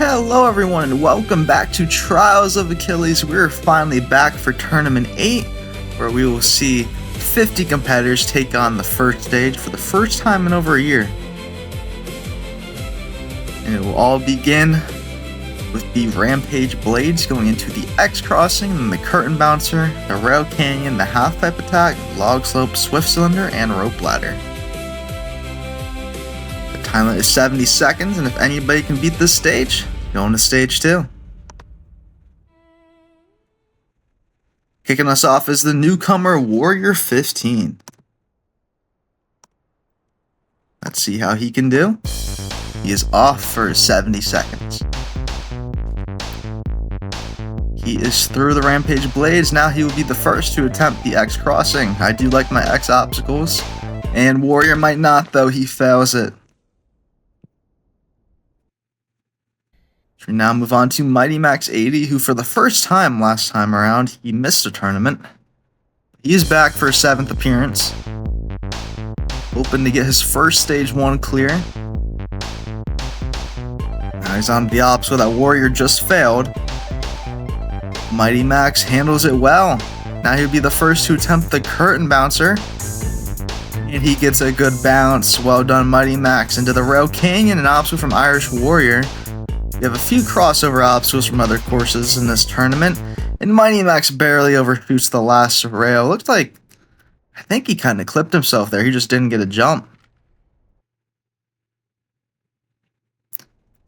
Hello everyone and welcome back to Trials of Achilles. We're finally back for Tournament 8, where we will see 50 competitors take on the first stage for the first time in over a year. And it will all begin with the Rampage Blades going into the X Crossing, then the Curtain Bouncer, the Rail Canyon, the Half Pipe Attack, Log Slope, Swift Cylinder, and Rope Ladder. The time limit is 70 seconds, and if anybody can beat this stage, go on to stage 2. Kicking us off is the newcomer Warrior 15. Let's see how he can do. He is off for 70 seconds. He is through the Rampage Blades. Now he will be the first to attempt the X Crossing. I do like my X obstacles. And Warrior might not, though. He fails it. We now move on to Mighty Max 80, who for the first time last time around, he missed a tournament. He is back for his 7th appearance. Hoping to get his first stage 1 clear. Now he's on the obstacle that Warrior just failed. Mighty Max handles it well. Now he'll be the first to attempt the Curtain Bouncer. And he gets a good bounce. Well done, Mighty Max. Into the Rail Canyon, an obstacle from Irish Warrior. We have a few crossover obstacles from other courses in this tournament. And Mighty Max barely overshoots the last rail. Looked like, I think he kind of clipped himself there. He just didn't get a jump.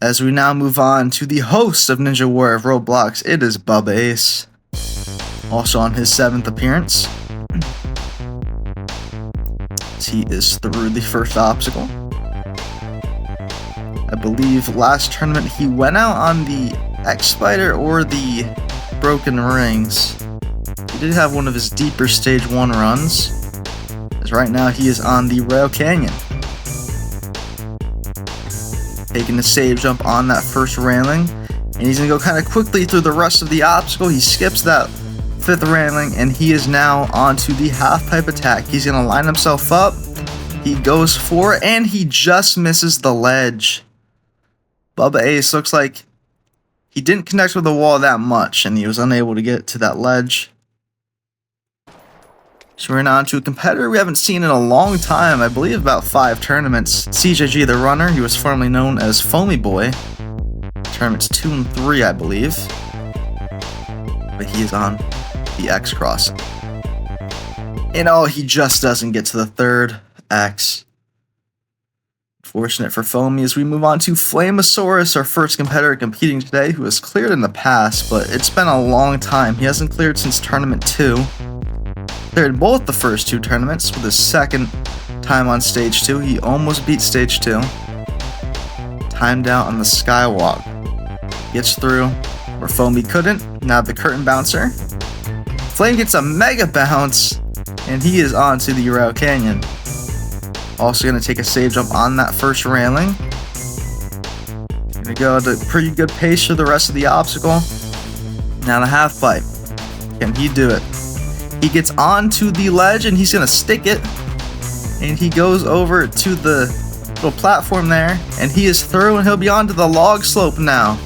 As we now move on to the host of Ninja Warrior of Roblox, it is Bubba Ace. Also on his 7th appearance. He is through the first obstacle. I believe last tournament he went out on the X-Spider or the Broken Rings. He did have one of his deeper stage 1 runs. As right now he is on the Rail Canyon. Taking the save jump on that first railing, and he's going to go kind of quickly through the rest of the obstacle. He skips that 5th railing, and he is now onto the Half Pipe Attack. He's going to line himself up. He goes for it, and he just misses the ledge. Bubba Ace looks like he didn't connect with the wall that much, and he was unable to get to that ledge. So we're now on to a competitor we haven't seen in a long time, I believe about 5 tournaments. CJG the Runner, he was formerly known as Foamy Boy. Tournaments 2 and 3, I believe. But he is on the X Crossing. And oh, he just doesn't get to the 3rd X. Fortunate for Foamy as we move on to Flamosaurus, our first competitor competing today, who has cleared in the past, but it's been a long time. He hasn't cleared since Tournament 2. Cleared both the first 2 tournaments with his 2nd time on stage 2. He almost beat stage 2. Timed out on the Skywalk. Gets through where Foamy couldn't. Now the Curtain Bouncer. Flame gets a mega bounce, and he is on to the Rail Canyon. Also going to take a save jump on that first railing. Going to go at a pretty good pace for the rest of the obstacle. Now the half pipe. Can he do it? He gets onto the ledge and he's going to stick it. And he goes over to the little platform there. And he is through and he'll be onto the log slope now.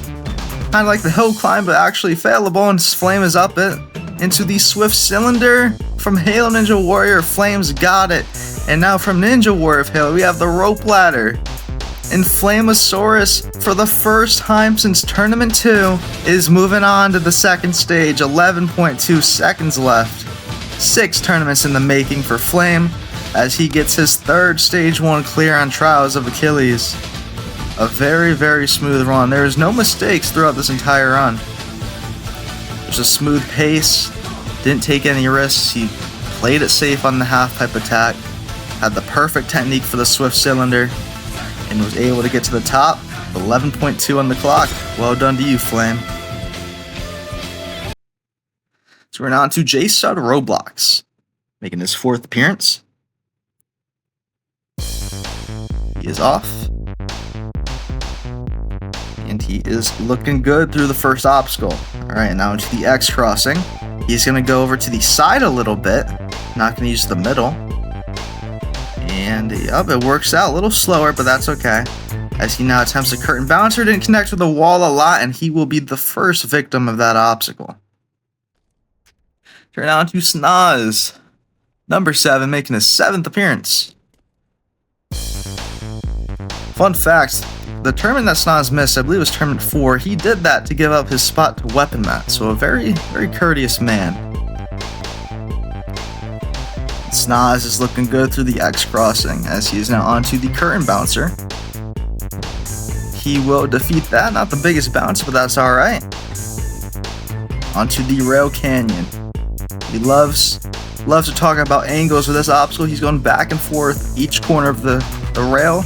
Kind of like the hill climb, but actually failable. And Flame is up it. Into the Swift Cylinder from Halo Ninja Warrior. Flame's got it. And now from Ninja Warrior of Halo, we have the Rope Ladder. And Flamosaurus, for the first time since Tournament 2, is moving on to the 2nd stage. 11.2 seconds left. 6 tournaments in the making for Flame, as he gets his 3rd stage 1 clear on Trials of Achilles. A very, very smooth run. There is no mistakes throughout this entire run. There's a smooth pace. Didn't take any risks. He played it safe on the Half Pipe Attack. Had the perfect technique for the Swift Cylinder, and was able to get to the top. 11.2 on the clock. Well done to you, Flame. So we're now on to J-Stud Roblox, making his 4th appearance. He is off. And he is looking good through the first obstacle. Alright, now into the X Crossing. He's going to go over to the side a little bit. Not going to use the middle. And yep, it works out a little slower, but that's okay. as he now attempts a curtain bouncer. Didn't connect with the wall a lot, and he will be the first victim of that obstacle. Turn on to SOOOO, number 7, making his 7th appearance. Fun fact, the tournament that SOOOO missed, I believe was tournament 4, he did that to give up his spot to Weapon Matt, so a very, very courteous man. SOOOO is looking good through the X crossing, as he is now onto the curtain bouncer. He will defeat that, not the biggest bounce, but that's alright. Onto the rail canyon. He loves to talk about angles with this obstacle. He's going back and forth each corner of the rail,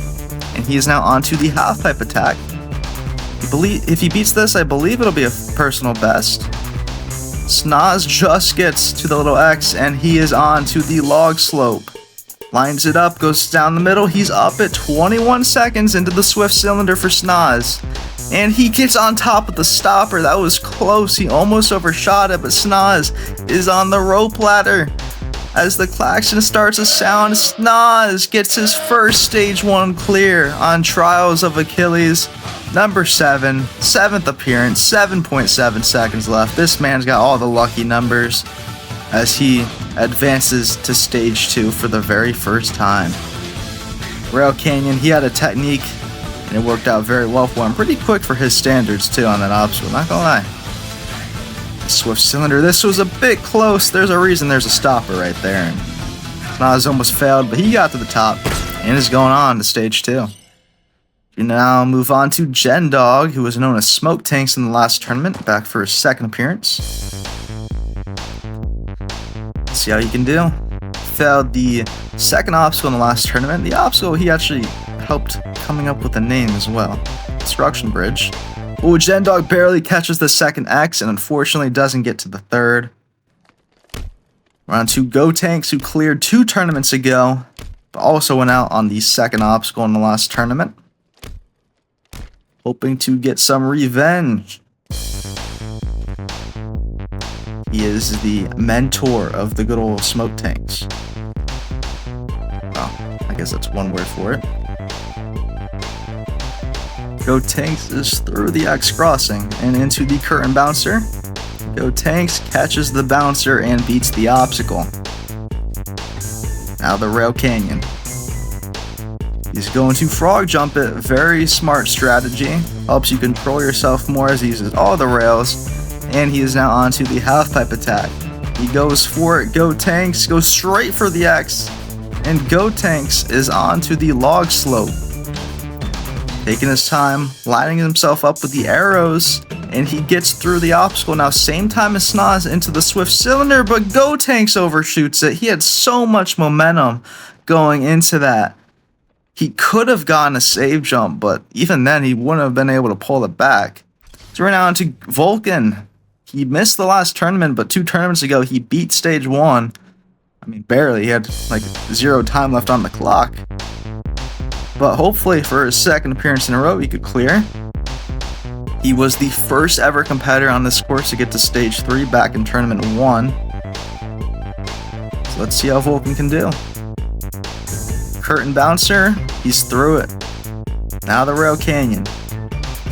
and he is now onto the half pipe attack. If he beats this, I believe it'll be a personal best. SOOOO just gets to the little X, and he is on to the log slope. Lines it up, goes down the middle. He's up at 21 seconds into the swift cylinder for SOOOO. And he gets on top of the stopper. That was close. He almost overshot it, but SOOOO is on the rope ladder. As the klaxon starts to sound, SOOOO gets his first stage 1 clear on Trials of Achilles. Number 7, 7th appearance, 7.7 seconds left. This man's got all the lucky numbers as he advances to stage 2 for the very first time. Rail Canyon, he had a technique and it worked out very well for him. Pretty quick for his standards too on that obstacle, not gonna lie. Swift cylinder, this was a bit close. There's a reason there's a stopper right there. And SOOOO almost failed, but he got to the top and is going on to stage 2. We now move on to Gen Dog, who was known as Smoke Tanks in the last tournament, back for his 2nd appearance. Let's see how he can do. Failed the 2nd obstacle in the last tournament. The obstacle he actually helped coming up with a name as well. Construction Bridge. Oh, Gen Dog barely catches the 2nd X and unfortunately doesn't get to the 3rd. We're on to Go Tanks, who cleared 2 tournaments ago, but also went out on the 2nd obstacle in the last tournament. Hoping to get some revenge. He is the mentor of the good old Smoke Tanks. Well, I guess that's one word for it. Go Tanks is through the X crossing and into the curtain bouncer. Go Tanks catches the bouncer and beats the obstacle. Now the rail canyon. He's going to frog jump it. Very smart strategy. Helps you control yourself more as he uses all the rails. And he is now onto the half pipe attack. He goes for it. Go Tanks goes straight for the X. And Go Tanks is onto the log slope. Taking his time, lining himself up with the arrows. And he gets through the obstacle. Now same time as SOOOO into the swift cylinder, but Go Tanks overshoots it. He had so much momentum going into that. He could have gotten a save jump, but even then he wouldn't have been able to pull it back. So we're now on to Vulcan. He missed the last tournament, but 2 tournaments ago he beat stage 1. I mean, barely. He had like 0 time left on the clock. But hopefully for his 2nd appearance in a row he could clear. He was the first ever competitor on this course to get to stage 3 back in tournament 1. So let's see how Vulcan can do. Curtain bouncer, he's through it. Now the rail canyon.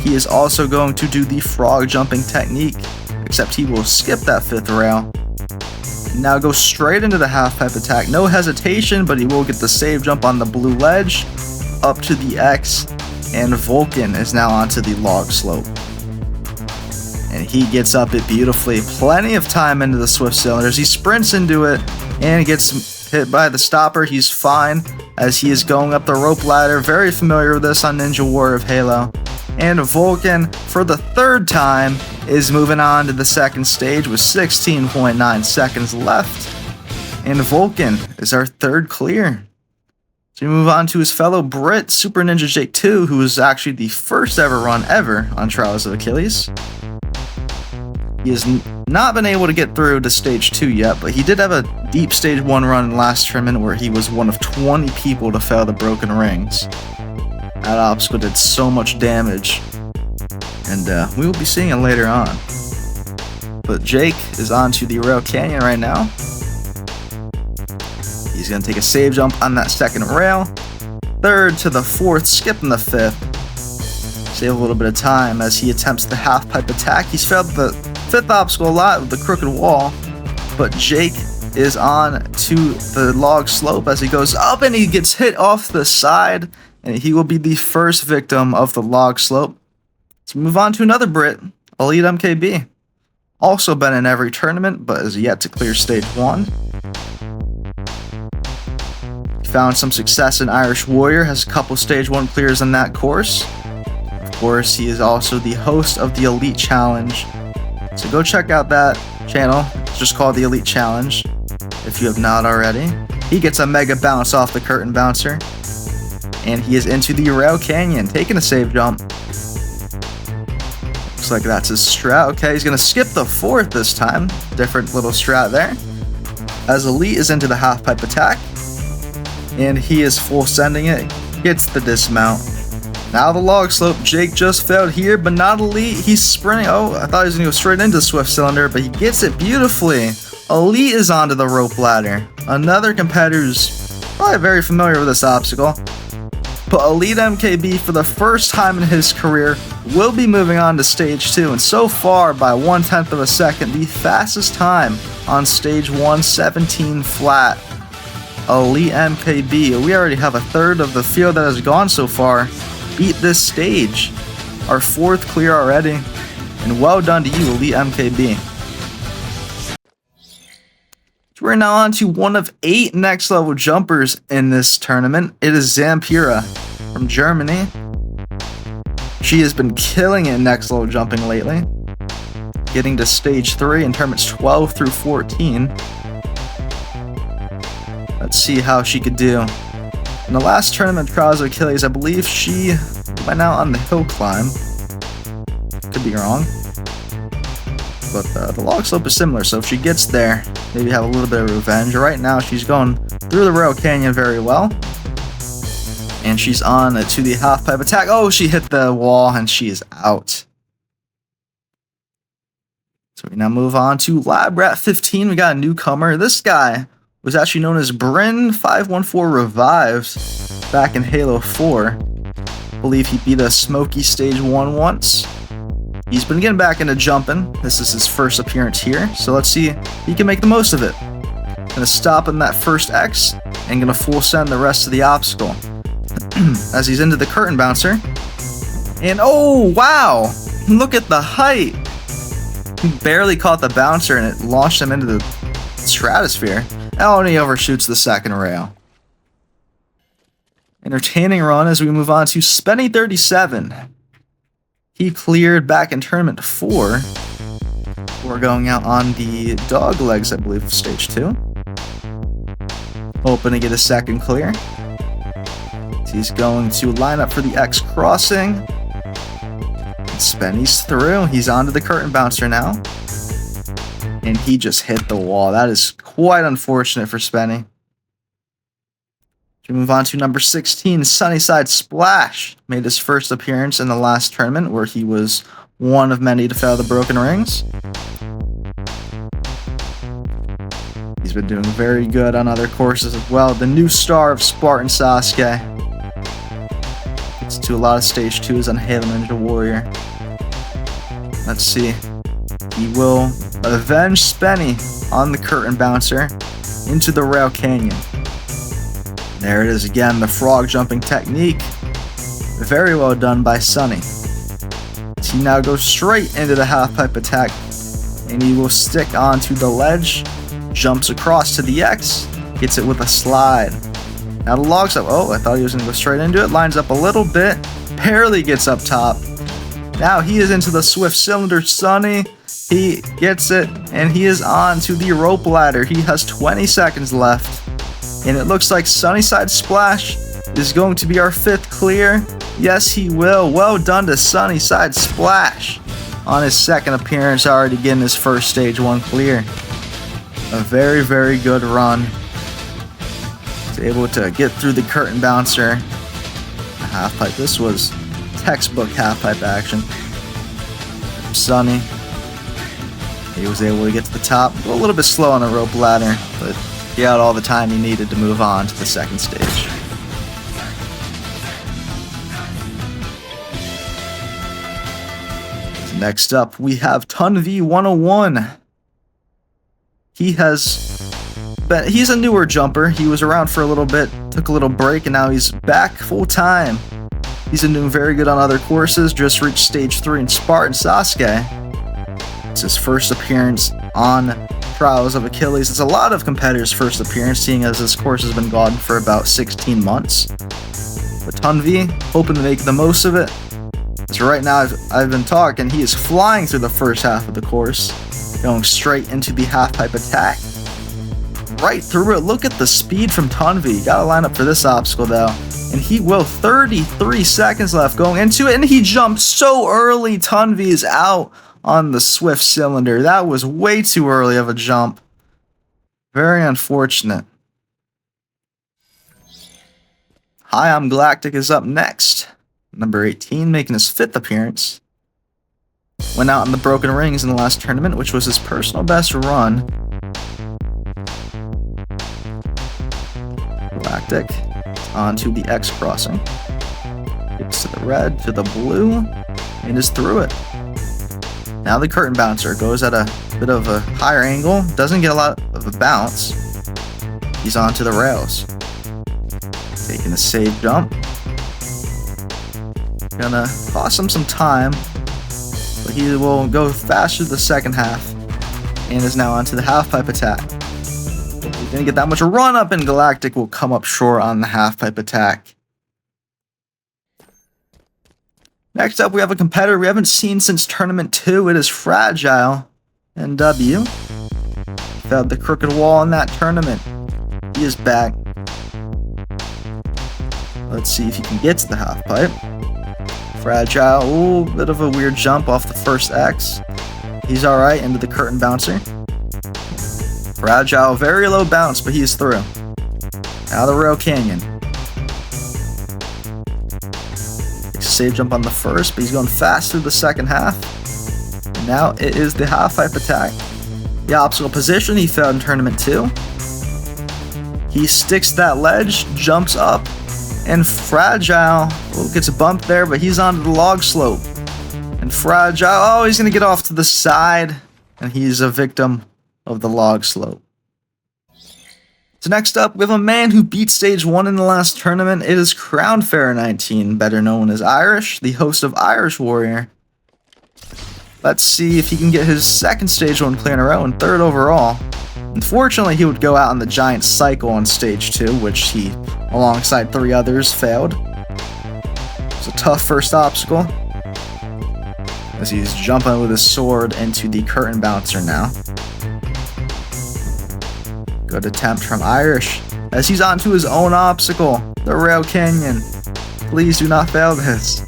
He is also going to do the frog jumping technique, except he will skip that 5th rail. Now go straight into the half pipe attack. No hesitation, but he will get the save jump on the blue ledge, up to the X, and Vulcan is now onto the log slope. And he gets up it beautifully. Plenty of time into the swift cylinders. He sprints into it and gets hit by the stopper. He's fine as he is going up the rope ladder. Very familiar with this on Ninja War of Halo. And Vulcan, for the 3rd time, is moving on to the 2nd stage with 16.9 seconds left. And Vulcan is our 3rd clear. So we move on to his fellow Brit, Super Ninja Jake 2, who was actually the first ever run ever on Trials of Achilles. He has not been able to get through to stage 2 yet, but he did have a deep stage 1 run in the last tournament where he was one of 20 people to fail the broken rings. That obstacle did so much damage, and we will be seeing it later on. But Jake is onto the rail canyon right now. He's going to take a save jump on that 2nd rail. 3rd to the 4th, skipping the 5th. Save a little bit of time as he attempts the half pipe attack. He's failed the 5th obstacle a lot with the crooked wall, but Jake is on to the log slope as he goes up and he gets hit off the side, and he will be the first victim of the log slope. Let's move on to another Brit, Elite MKB. Also been in every tournament, but has yet to clear stage 1. He found some success in Irish Warrior, has a couple stage 1 clears on that course. Of course, he is also the host of the Elite Challenge. So go check out that channel. It's just called the Elite Challenge, if you have not already. He gets a mega bounce off the curtain bouncer, and he is into the Rail Canyon, taking a save jump. Looks like that's his strat. Okay, he's going to skip the 4th this time. Different little strat there. As Elite is into the half pipe attack, and he is full sending it. Gets the dismount. Now the log slope. Jake just failed here, but not Elite. He's sprinting. Oh, I thought he was going to go straight into the Swift Cylinder, but he gets it beautifully. Elite is onto the rope ladder. Another competitor who's probably very familiar with this obstacle. But Elite MKB, for the first time in his career, will be moving on to stage 2. And so far, by 1/10 of a second, the fastest time on stage 1, 17 flat. Elite MKB. We already have a third of the field that has gone so far. Beat this stage. Our 4th clear already. And well done to you, Elite MKB. We're now on to one of 8 next level jumpers in this tournament. It is Zampira from Germany. She has been killing it in next level jumping lately, getting to stage 3 in tournaments 12 through 14. Let's see how she could do. In the last tournament, Trials of Achilles, I believe she went out on the hill climb. Could be wrong. But the log slope is similar, so if she gets there, maybe have a little bit of revenge. Right now, she's going through the Rail Canyon very well. And she's on to the half pipe attack. Oh, she hit the wall, and she is out. So we now move on to Lab Rat 15. We got a newcomer. This guy was actually known as Bryn 514 Revived back in Halo 4. I believe he beat a Smoky Stage 1 once. He's been getting back into jumping. This is his first appearance here, so let's see if he can make the most of it. Gonna stop in that first X, and gonna full send the rest of the obstacle. As he's into the curtain bouncer. And oh, wow! Look at the height! He barely caught the bouncer, and it launched him into the stratosphere. Oh, and he overshoots the second rail. Entertaining run as we move on to Spenny 37. He cleared back in tournament 4. We're going out on the dog legs, I believe, of stage 2. Hoping to get a second clear. He's going to line up for the X crossing. Spenny's through. He's onto the curtain bouncer now. And he just hit the wall. That is quite unfortunate for Spenny. We move on to number 16, Sunnyside Splash. Made his first appearance in the last tournament, where he was one of many to fail the broken rings. He's been doing very good on other courses as well. The new star of Spartan Sasuke. Gets to a lot of stage 2s on Halo Ninja Warrior. Let's see. He will avenge Spenny on the curtain bouncer into the Rail Canyon. There it is again, the frog jumping technique. Very well done by Sunny. He now goes straight into the half pipe attack, and he will stick onto the ledge, jumps across to the X, gets it with a slide. Now the log's up. Oh, I thought he was going to go straight into it. Lines up a little bit, barely gets up top. Now he is into the Swift Cylinder. Sunny, he gets it, and he is on to the rope ladder. He has 20 seconds left. And it looks like Sunnyside Splash is going to be our 5th clear. Yes, he will. Well done to Sunnyside Splash. On his second appearance, already getting his first stage 1 clear. A very, very good run. He's able to get through the curtain bouncer. The half pipe. This was textbook half pipe action. Sunny. He was able to get to the top. A little bit slow on the rope ladder, but he had all the time he needed to move on to the second stage. Next up, we have Tunvi 101. He's a newer jumper. He was around for a little bit, took a little break, and now he's back full time. He's been doing very good on other courses, just reached stage 3 in Spartan Sasuke. It's his first appearance on Trials of Achilles. It's a lot of competitors' first appearance, seeing as this course has been gone for about 16 months. But Tunvi, hoping to make the most of it. So right now, I've been talking, he is flying through the first half of the course, going straight into the half-pipe attack. Right through it. Look at the speed from Tunvi. You gotta line up for this obstacle though. And he will. 33 seconds left going into it, and he jumped so early. Tunvi is out on the swift cylinder. That was way too early of a jump. Very unfortunate. Hi, I'm Galactic is up next. Number 18, making his 5th appearance. Went out in the broken rings in the last tournament, which was his personal best run. Galactic onto the X crossing. Gets to the red, to the blue, and is through it. Now the curtain bouncer goes at a bit of a higher angle, doesn't get a lot of a bounce. He's onto the rails. Taking a save jump. Gonna cost him some time, but he will go faster the second half and is now onto the half-pipe attack. He didn't get that much run up, and Galactic will come up short on the half-pipe attack. Next up, we have a competitor we haven't seen since Tournament 2. It is Fragile NW. Failed the crooked wall in that tournament. He is back. Let's see if he can get to the half-pipe. Fragile, ooh, bit of a weird jump off the first X. He's alright into the curtain bouncer. Fragile, very low bounce, but he's through. Now the rail canyon. Save jump on the first, but he's going fast through the second half. And now it is the half-pipe attack. The obstacle position, he failed in Tournament 2. He sticks that ledge, jumps up, and Fragile gets a bump there, but he's onto the log slope. And Fragile, oh, he's going to get off to the side, and he's a victim of the log slope. So next up, we have a man who beat stage 1 in the last tournament. It is Crownfarer19, better known as Irish, the host of Irish Warrior. Let's see if he can get his second stage 1 clear in a row and 3rd overall. Unfortunately, he would go out on the giant cycle on stage 2, which he, alongside 3 others, failed. It's a tough first obstacle, as he's jumping with his sword into the curtain bouncer now. Good attempt from Irish, as he's onto his own obstacle, the rail canyon. Please do not fail this.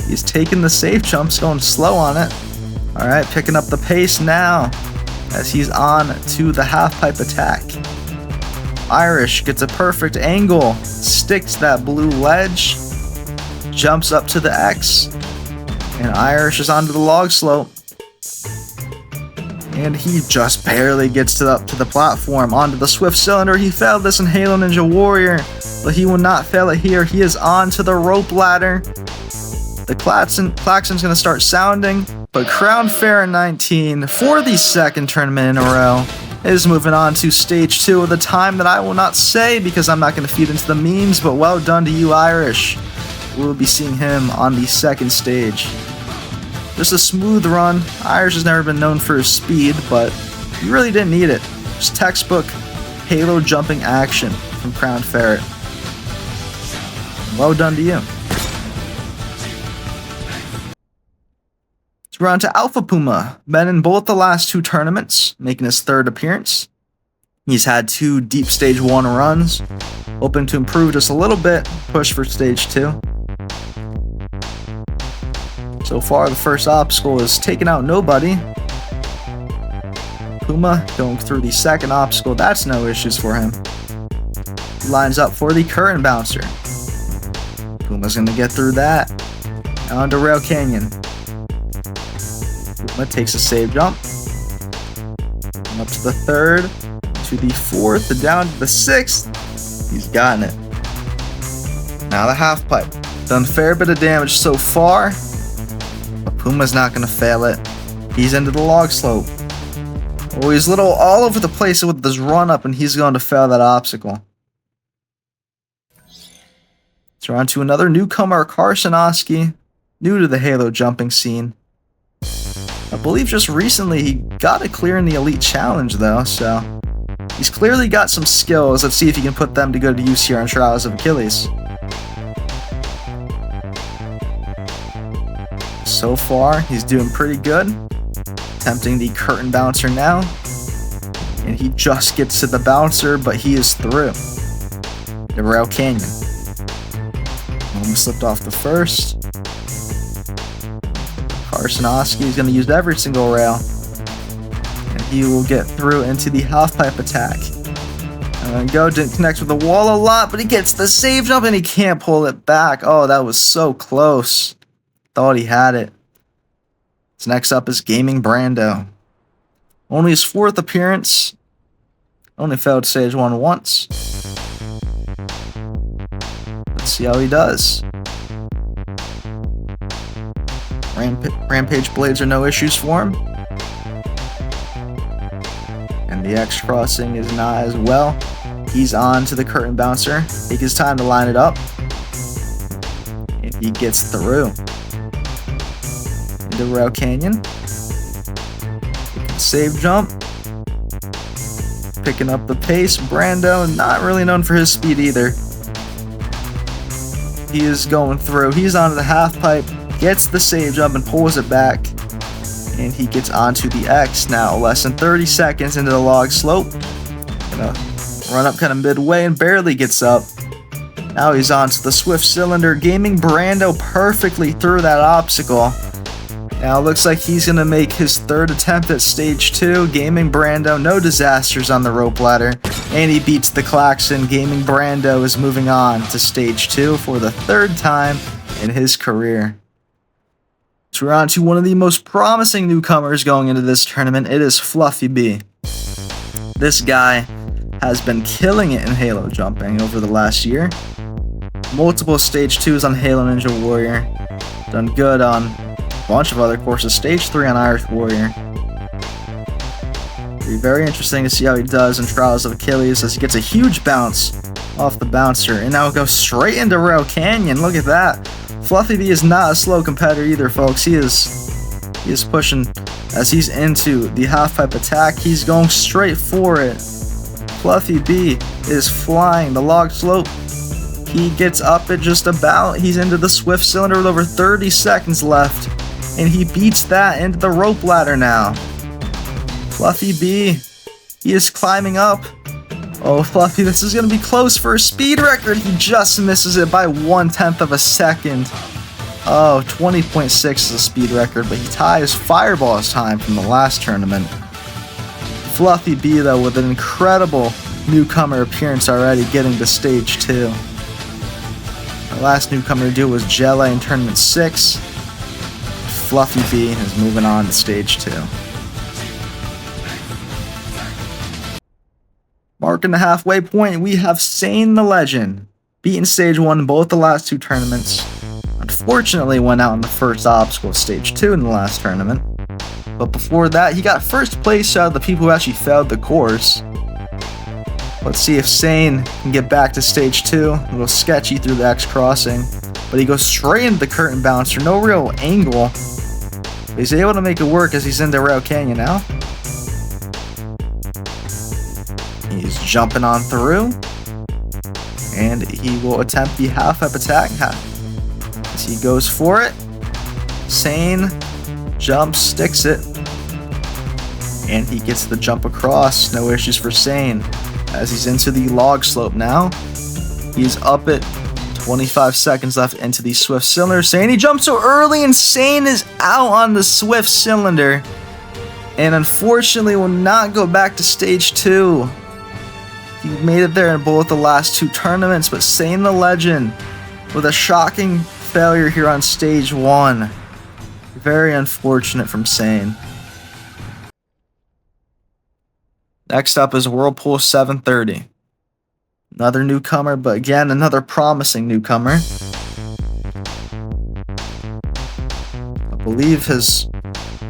He's taking the safe jumps, going slow on it. Alright, picking up the pace now, as he's on to the half-pipe attack. Irish gets a perfect angle, sticks that blue ledge, jumps up to the X, and Irish is onto the log slope. And he just barely gets up to the platform, onto the swift cylinder. He failed this in Halo Ninja Warrior, but he will not fail it here. He is on to the rope ladder. The klaxon's going to start sounding, but Crownfarer19, for the second tournament in a row, is moving on to stage 2 with a time that I will not say because I'm not going to feed into the memes, but well done to you, Irish. We'll be seeing him on the second stage. Just a smooth run. Irish has never been known for his speed, but he really didn't need it. Just textbook Halo jumping action from Crownfarer. Well done to you. So we're on to Alpha Puma. Been in both the last 2 tournaments, making his 3rd appearance. He's had 2 deep stage 1 runs, hoping to improve just a little bit, push for stage 2. So far, the first obstacle is taking out nobody. Puma going through the second obstacle, that's no issues for him. He lines up for the curtain bouncer. Puma's going to get through that. On to Rail Canyon. Puma takes a save jump. Up to the 3rd, to the 4th, down to the 6th. He's gotten it. Now the half pipe. Done a fair bit of damage so far. Puma's not going to fail it. He's into the log slope. Oh, he's little all over the place with this run up, and he's going to fail that obstacle. So we're on to another newcomer, Karsonoski, new to the Halo jumping scene. I believe just recently he got it clear in the Elite Challenge though, so he's clearly got some skills. Let's see if he can put them to good use here on Trials of Achilles. So far, he's doing pretty good. Attempting the curtain bouncer now. And he just gets to the bouncer, but he is through. The Rail Canyon. Almost slipped off the first. Karsonoski is going to use every single rail. And he will get through into the half-pipe attack. And go, didn't connect with the wall a lot, but he gets the save jump and he can't pull it back. Oh, that was so close. Thought he had it. So next up is Gaming Brando. Only his 4th appearance. Only failed stage 1 once. Let's see how he does. Rampage blades are no issues for him. And the X crossing is not as well. He's on to the curtain bouncer. Take his time to line it up. And he gets through. Into Rail Canyon. Save jump. Picking up the pace. Brando, not really known for his speed either. He is going through. He's onto the half pipe. Gets the save jump and pulls it back. And he gets onto the X now. Less than 30 seconds into the log slope. Gonna run up kind of midway and barely gets up. Now he's onto the swift cylinder. Gaming Brando perfectly through that obstacle. Now it looks like he's going to make his 3rd attempt at stage 2. Gaming Brando, no disasters on the rope ladder. And he beats the klaxon. Gaming Brando is moving on to stage 2 for the 3rd time in his career. So we're on to one of the most promising newcomers going into this tournament. It is Fluffy B. This guy has been killing it in Halo jumping over the last year. Multiple stage 2s on Halo Ninja Warrior. Done good on a bunch of other courses. Stage 3 on Irish Warrior. It'll be very interesting to see how he does in Trials of Achilles as he gets a huge bounce off the bouncer. And now it goes straight into Rail Canyon. Look at that. Fluffy B is not a slow competitor either, folks. He is pushing as he's into the half-pipe attack. He's going straight for it. Fluffy B is flying the log slope. He gets up at just about. He's into the swift cylinder with over 30 seconds left. And he beats that into the rope ladder now. Fluffy B, he is climbing up. Oh, Fluffy, this is going to be close for a speed record. He just misses it by 1/10 of a second. Oh, 20.6 is a speed record, but he ties Fireball's time from the last tournament. Fluffy B, though, with an incredible newcomer appearance already, getting to stage 2. The last newcomer to do was Jelly in tournament 6. Fluffy B is moving on to stage 2. Marking the halfway point, we have Sane the Legend, beaten stage 1 in both the last 2 tournaments. Unfortunately, went out in the first obstacle of stage 2 in the last tournament. But before that, he got first place out of the people who actually failed the course. Let's see if Sane can get back to stage 2. A little sketchy through the X crossing, but he goes straight into the curtain bouncer. No real angle. But he's able to make it work as he's into Rail Canyon now. He's jumping on through. And he will attempt the half-up attack as he goes for it. Sane jumps, sticks it. And he gets the jump across. No issues for Sane as he's into the log slope now. He's up at 25 seconds left into the swift cylinder. Sane, he jumps so early and Sane is out on the swift cylinder. And unfortunately will not go back to stage 2. He made it there in both the last 2 tournaments, but Sane the Legend with a shocking failure here on stage 1. Very unfortunate from Sane. Next up is Whirlpool 730. Another newcomer, but again, another promising newcomer. A believe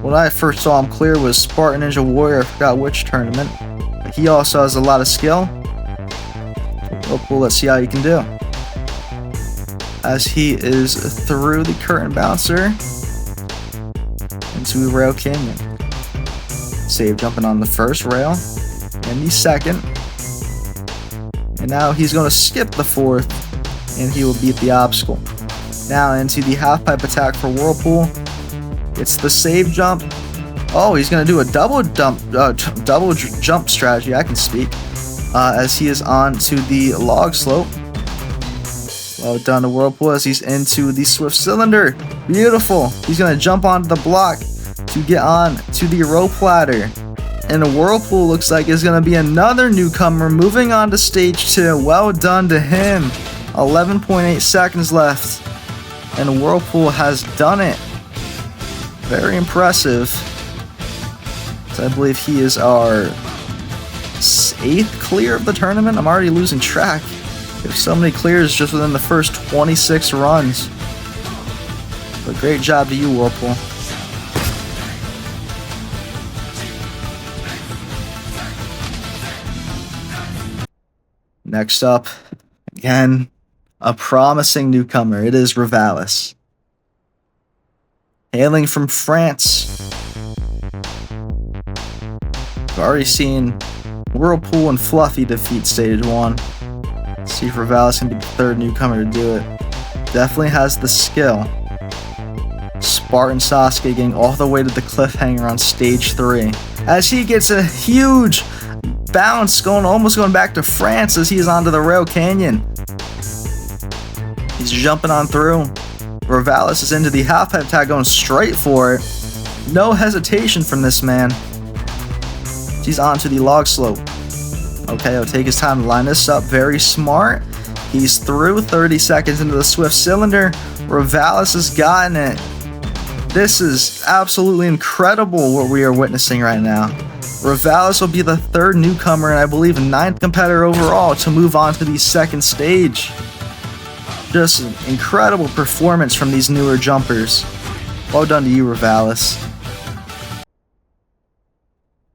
when I first saw him clear was Spartan Ninja Warrior. I forgot which tournament. But he also has a lot of skill. Well, let's see how he can do. As he is through the curtain bouncer into Rail Canyon. Save jumping on the first rail and the second. And now he's going to skip the fourth and he will beat the obstacle. Now into the half pipe attack for Whirlpool. It's the save jump. Oh, he's going to do a double jump strategy. I can speak. As he is on to the log slope. Well done to Whirlpool as he's into the swift cylinder. Beautiful. He's going to jump onto the block to get on to the rope ladder. And Whirlpool looks like is going to be another newcomer moving on to stage 2. Well done to him. 11.8 seconds left. And Whirlpool has done it. Very impressive. So I believe he is our 8th clear of the tournament. I'm already losing track. There's so many clears just within the first 26 runs. But great job to you, Whirlpool. Next up, again, a promising newcomer. It is Rivalis. Hailing from France. We've already seen Whirlpool and Fluffy defeat stage 1. Let's see if Rivalis can be the 3rd newcomer to do it. Definitely has the skill. Spartan Sasuke getting all the way to the cliffhanger on stage 3. As he gets a huge bounce, almost going back to France as he is onto the Rail Canyon. He's jumping on through. Rivalis is into the half pipe attack, going straight for it. No hesitation from this man. He's onto the log slope. Okay, he'll take his time to line this up. Very smart. He's through. 30 seconds into the swift cylinder. Rivalis has gotten it. This is absolutely incredible what we are witnessing right now. Rivalis will be the 3rd newcomer and I believe 9th competitor overall to move on to the 2nd stage. Just an incredible performance from these newer jumpers. Well done to you, Rivalis.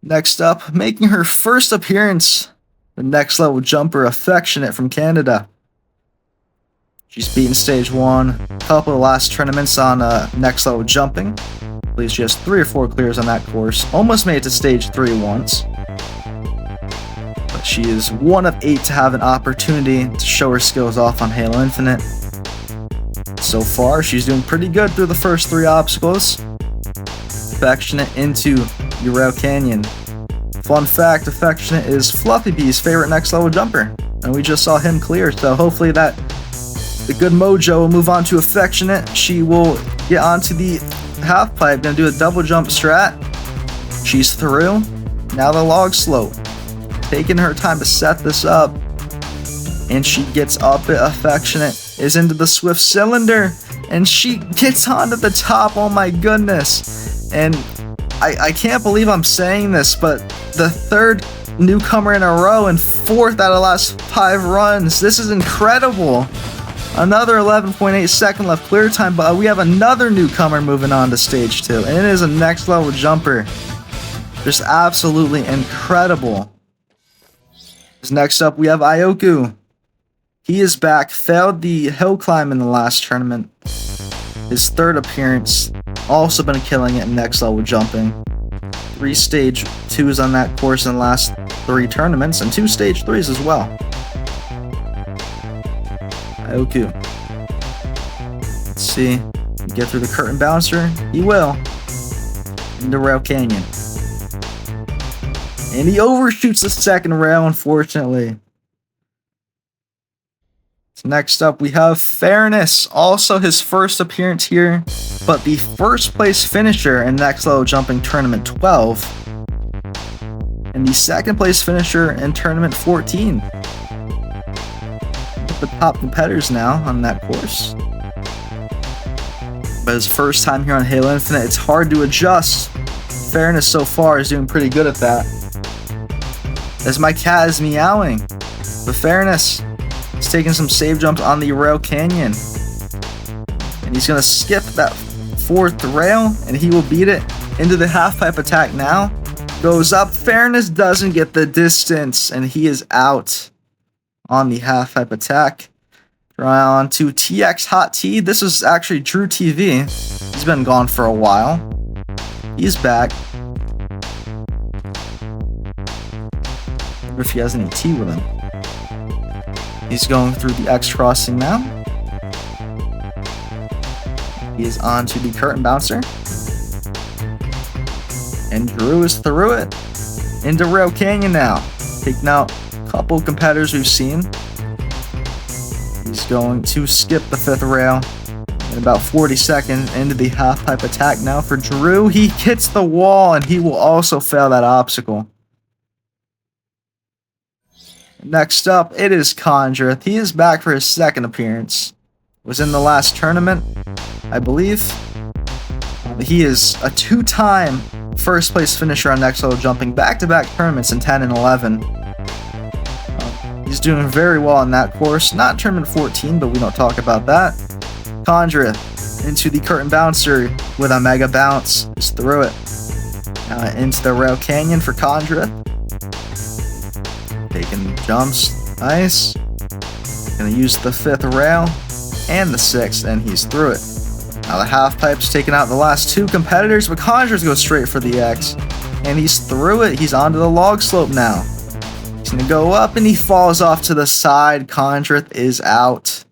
Next up, making her first appearance, the next level jumper, Affectionate from Canada. She's beaten stage 1, a couple of the last tournaments on next level jumping. I believe she has 3 or 4 clears on that course. Almost made it to stage 3 once. But she is 1 of 8 to have an opportunity to show her skills off on Halo Infinite. So far, she's doing pretty good through the first 3 obstacles. Affectionate into Rail Canyon. Fun fact, Affectionate is Fluffy Bee's favorite next level jumper. And we just saw him clear, so hopefully the good mojo will move on to Affectionate. She will get onto the half pipe, gonna do a double jump strat. She's through. Now the log slope. Taking her time to set this up. And she gets up it. Affectionate is into the swift cylinder. And she gets onto the top. Oh my goodness. And I can't believe I'm saying this, but the 3rd newcomer in a row and 4th out of the last 5 runs. This is incredible. Another 11.8 second left clear time, but we have another newcomer moving on to stage 2, and it is a next level jumper. Just absolutely incredible. Next up, we have Ioku. He is back, failed the hill climb in the last tournament. His 3rd appearance, also been killing it in next level jumping. 3 stage 2s on that course in the last 3 tournaments, and 2 stage 3s as well. Ioku. Let's see. Get through the curtain bouncer. He will. Into Rail Canyon. And he overshoots the 2nd rail, unfortunately. So next up, we have Fairness. Also his 1st appearance here, but the 1st place finisher in Next Level Jumping Tournament 12. And the 2nd place finisher in Tournament 14. The top competitors now on that course. But his first time here on Halo Infinite, it's hard to adjust. Fairness so far is doing pretty good at that. As my cat is meowing. But Fairness is taking some save jumps on the Rail Canyon. And he's going to skip that fourth rail, and he will beat it into the half-pipe attack now. Goes up. Fairness doesn't get the distance, and he is out on the half-pipe attack. Try on to TX Hot T. This is actually Drew TV. He's been gone for a while. He's back. Wonder if he has any T with him. He's going through the X crossing now. He is on to the curtain bouncer. And Drew is through it. Into Rail Canyon now. Taking out a couple competitors we've seen. He's going to skip the fifth rail in about 40 seconds into the half-pipe attack now for Drew. He hits the wall, and he will also fail that obstacle. Next up, it is Condrith. He is back for his second appearance. Was in the last tournament, I believe. He is a two-time first place finisher on next level jumping, back-to-back tournaments in 10 and 11. He's doing very well in that course. Not tournament 14, but we don't talk about that. Condrith into the curtain bouncer with a mega bounce. Just through it. Now into the Rail Canyon for Condrith. Taking jumps. Nice. Gonna use the fifth rail and the sixth, and he's through it. Now the half pipe's taking out the last two competitors, but Condrith goes straight for the X. And he's through it. He's onto the log slope now. He's gonna go up, and he falls off to the side. Condrith is out.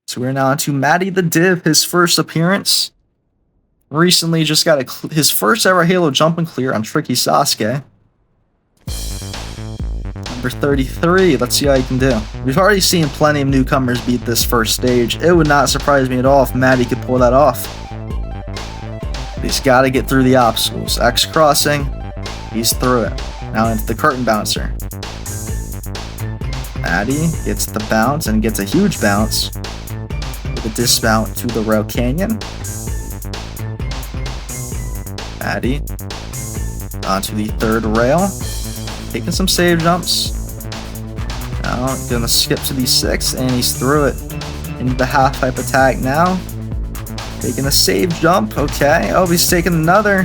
So we're now on to Matty the Div, his first appearance. Recently just got his first ever Halo jump and clear on Tricky Sasuke. Number 33, let's see how he can do. We've already seen plenty of newcomers beat this first stage. It would not surprise me at all if Matty could pull that off. But he's got to get through the obstacles. X crossing, he's through it. Now into the curtain bouncer. Matty gets the bounce and gets a huge bounce. With a dismount to the Rail Canyon. Matty onto the third rail. Taking some save jumps. Now gonna skip to the sixth, and he's through it. Into the half pipe attack now. Taking a save jump. Okay. Oh, he's taking another.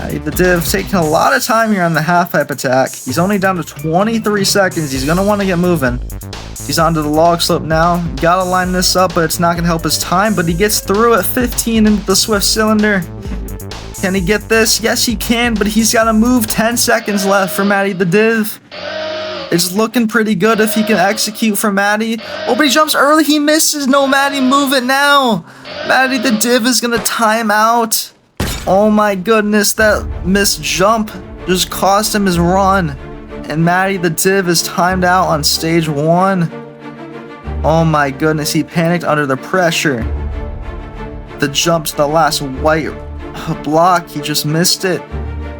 The Div taking a lot of time here on the half pipe attack. He's only down to 23 seconds. He's gonna want to get moving. He's onto the log slope now. Gotta line this up, but it's not gonna help his time. But he gets through at 15 into the swift cylinder. Can he get this? Yes, he can, but he's got to move. 10 seconds left for Matty the Div. It's looking pretty good if he can execute for Matty. Oh, but he jumps early. He misses. No, Matty, move it now. Matty the Div is going to time out. Oh, my goodness. That missed jump just cost him his run. And Matty the Div is timed out on stage 1. Oh, my goodness. He panicked under the pressure. The jump to the last white block, he just missed it.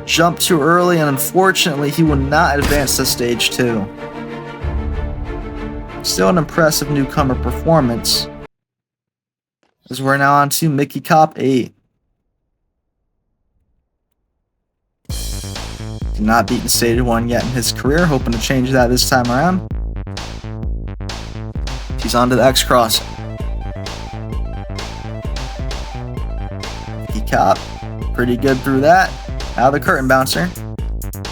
Jumped too early, and unfortunately he will not advance to stage 2. Still an impressive newcomer performance. As we're now on to Mickey Cop 8. Not beaten stage 1 yet in his career, hoping to change that this time around. He's on to the X cross. Mickey Cop, pretty good through that. Now the curtain bouncer.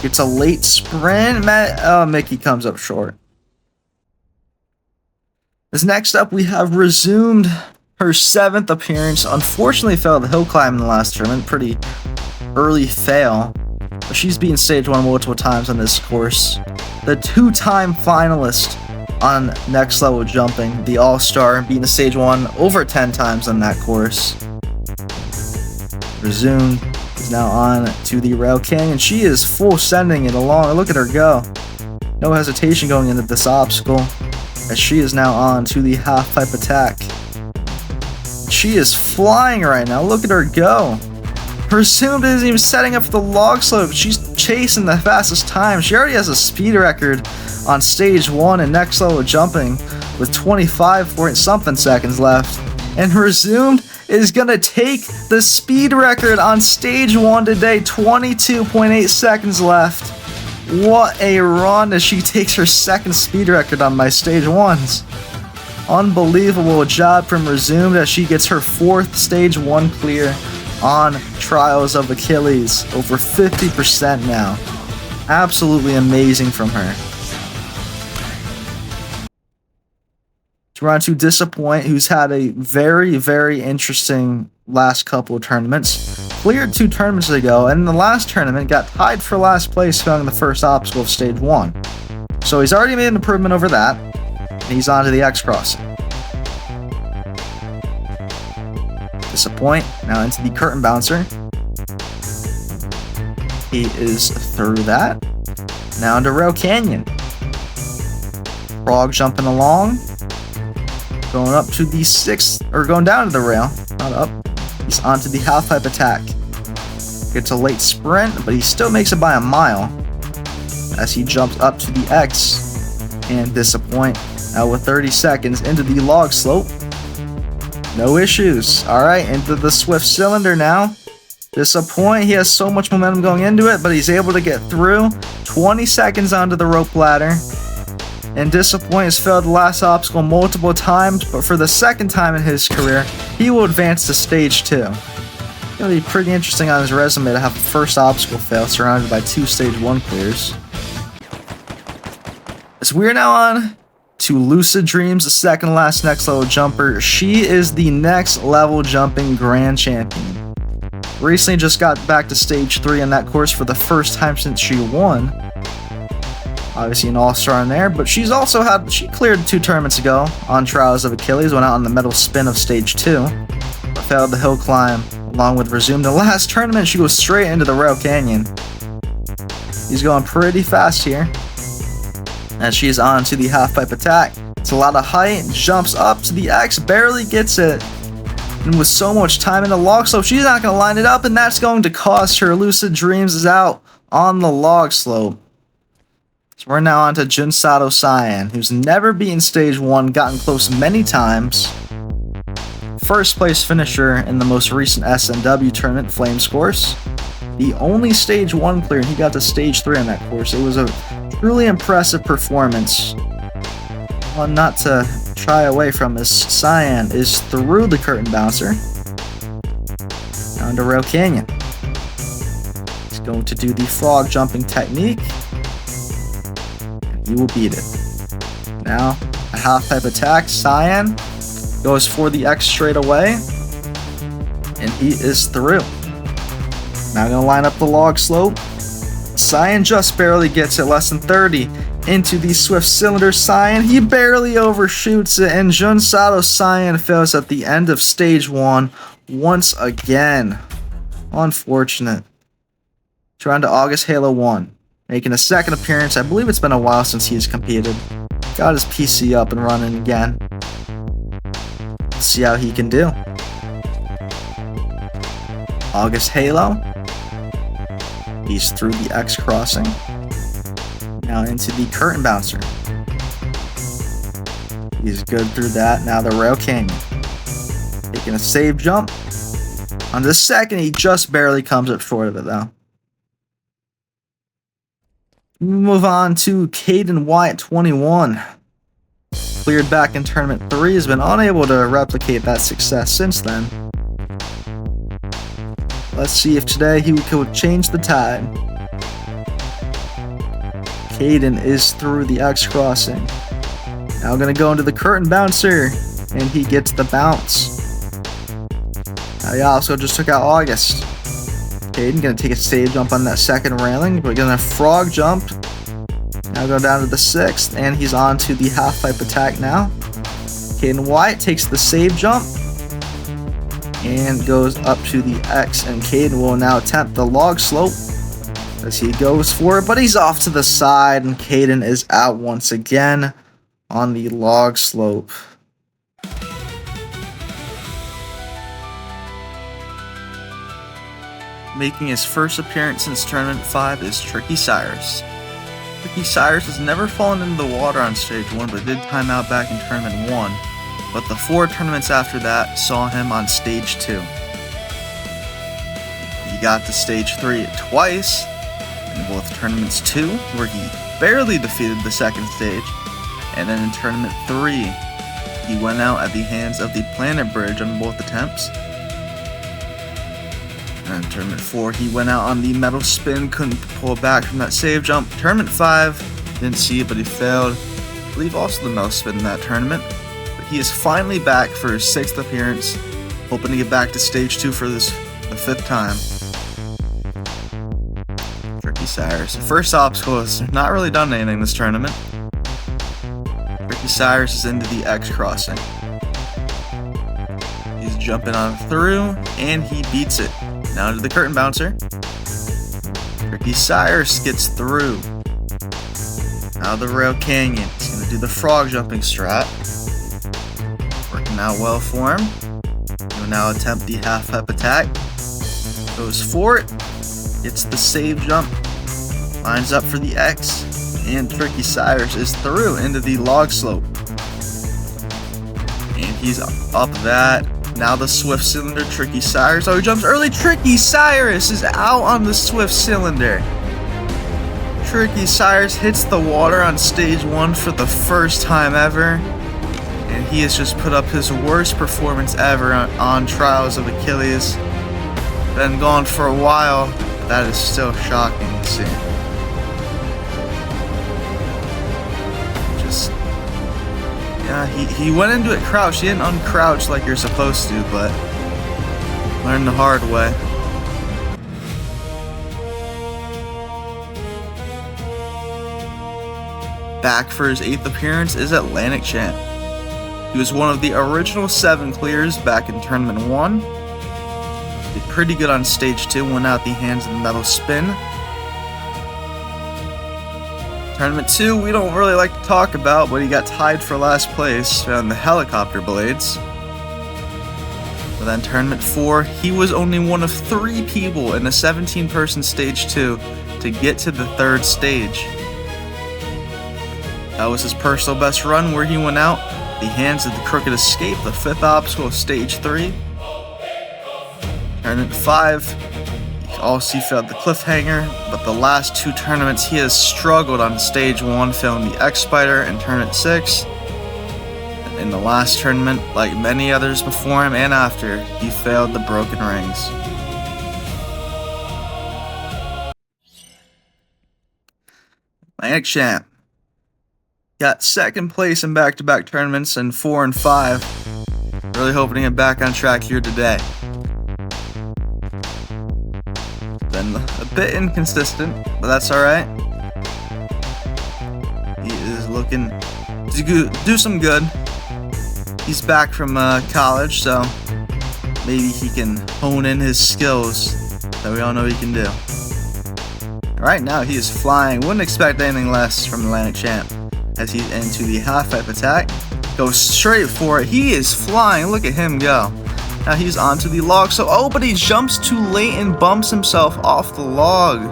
Gets a late sprint. Mickey comes up short. As next up, we have resumed her 7th appearance. Unfortunately failed the hill climb in the last tournament. Pretty early fail. But she's beaten stage 1 multiple times on this course. The 2-time finalist on next level jumping. The all-star beating stage 1 over 10 times on that course. Resumed is now on to the Rail Canyon. She is full sending it along. Look at her go. No hesitation going into this obstacle, as she is now on to the half pipe attack. She is flying right now. Look at her go. Resumed isn't even setting up for the log slope. She's chasing the fastest time. She already has a speed record on stage 1 and next level jumping with 25-point-something seconds left. And Resumed is going to take the speed record on stage 1 today. 22.8 seconds left. What a run as she takes her second speed record on my stage 1s. Unbelievable job from Resumed as she gets her 4th stage 1 clear on Trials of Achilles. Over 50% now. Absolutely amazing from her. So we're on to Disappoint, who's had a very, very interesting last couple of tournaments. Cleared 2 tournaments ago, and in the last tournament got tied for last place, failing the first obstacle of stage 1. So he's already made an improvement over that, and he's on to the X crossing. Disappoint, now into the curtain bouncer. He is through that. Now into Rail Canyon. Frog jumping along. Going up to the 6th, or going down to the rail, not up. He's onto the half pipe attack. Gets a late sprint, but he still makes it by a mile as he jumps up to the X and Disappoint. Now with 30 seconds into the log slope. No issues. Alright, into the swift cylinder now. Disappoint, he has so much momentum going into it, but he's able to get through. 20 seconds onto the rope ladder. And Disappoint has failed the last obstacle multiple times, but for the 2nd time in his career, he will advance to stage 2. It's going to be pretty interesting on his resume to have the first obstacle fail surrounded by 2 stage 1 clears. As we're now on to Lucid Dreams, the 2nd last next level jumper. She is the next level jumping grand champion. Recently just got back to stage 3 in that course for the first time since she won. Obviously an all-star in there, but she cleared 2 tournaments ago on Trials of Achilles, went out on the metal spin of stage 2, but failed the hill climb along with Resumed. The last tournament, she goes straight into the Rail Canyon. He's going pretty fast here, as she's on to the half pipe attack. It's a lot of height, jumps up to the X, barely gets it, and with so much time in the log slope, she's not going to line it up, and that's going to cost her. Lucid Dreams is out on the log slope. So we're now on to Junsato Cyan, who's never beaten stage 1, gotten close many times. First place finisher in the most recent SNW tournament, Flames course. The only stage 1 clear, and he got to stage 3 on that course. It was a truly impressive performance. One not to shy away from as Cyan is through the curtain bouncer. Down to Rail Canyon. He's going to do the frog jumping technique. You will beat it. Now, a half pipe attack. Cyan goes for the X straight away, and he is through. Now gonna line up the log slope. Cyan just barely gets it, less than 30 into the swift cylinder. Cyan, he barely overshoots it, and Junsato Cyan fails at the end of stage 1 once again. Unfortunate. Trying to August Halo 1. Making a 2nd appearance. I believe it's been a while since he's competed. Got his PC up and running again. Let's see how he can do. August Halo. He's through the X crossing. Now into the curtain bouncer. He's good through that. Now the Rail Canyon. Taking a save jump. On the 2nd, he just barely comes up short of it though. We move on to Caden Wyatt 21. Cleared back in tournament 3, has been unable to replicate that success since then. Let's see if today he could change the tide. Caden is through the X crossing. Now gonna go into the curtain bouncer, and he gets the bounce. Now he also just took out August. Caden gonna take a save jump on that 2nd railing. We're gonna frog jump. Now go down to the 6th, and he's on to the half pipe attack now. Caden Wyatt takes the save jump and goes up to the X, and Caden will now attempt the log slope as he goes for it, but he's off to the side, and Caden is out once again on the log slope. Making his first appearance since Tournament 5 is Tricky Cyrus. Tricky Cyrus has never fallen into the water on Stage 1, but did time out back in Tournament 1. But the 4 tournaments after that saw him on Stage 2. He got to Stage 3 twice, in both Tournaments 2, where he barely defeated the 2nd stage, and then in Tournament 3, He went out at the hands of the planet bridge on both attempts. And Tournament 4, he went out on the metal spin, couldn't pull back from that save jump. Tournament 5, didn't see it, but he failed. I believe also the metal spin in that tournament. But he is finally back for his 6th appearance, hoping to get back to stage 2 for the 5th time. Tricky Cyrus. The first obstacle has not really done anything this tournament. Tricky Cyrus is into the X crossing. He's jumping on through, and he beats it. Now to the curtain bouncer. Tricky Cyrus gets through. Now the rail canyon. He's gonna do the frog jumping strat. Working out well for him. He'll now attempt the half pipe attack. Goes for it. Gets the save jump. Lines up for the X. And Tricky Cyrus is through into the log slope. And he's up that. Now the swift cylinder, Tricky Cyrus. Oh, he jumps early. Tricky Cyrus is out on the swift cylinder. Tricky Cyrus hits the water on stage 1 for the first time ever. And he has just put up his worst performance ever on Trials of Achilles. Been gone for a while, but that is still shocking to see. Yeah, he went into it crouched. He didn't uncrouch like you're supposed to, but learned the hard way. Back for his 8th appearance is Atlantic Champ. He was one of the original 7 clears back in Tournament 1. Did pretty good on stage 2, went out the hands of the metal spin. Tournament 2, we don't really like to talk about, but he got tied for last place on the helicopter blades. But then Tournament 4, he was only one of 3 people in a 17-person stage 2 to get to the 3rd stage. That was his personal best run, where he went out the hands of the crooked escape, the 5th obstacle of stage 3. Tournament 5, also he failed the cliffhanger, but the last 2 tournaments he has struggled on stage 1, failing the X Spider in Tournament 6. And in the last tournament, like many others before him and after, he failed the broken rings. Atlantic Champ got 2nd place in back-to-back tournaments in 4 and 5. Really hoping to get back on track here today. Been a bit inconsistent, but that's alright. He is looking to do some good. He's back from college, so maybe he can hone in his skills that we all know he can do. Right now he is flying. Wouldn't expect anything less from Atlantic Champ as he's into the half pipe attack. Goes straight for it. He is flying. Look at him go. Now he's onto the log. So, oh, but he jumps too late and bumps himself off the log.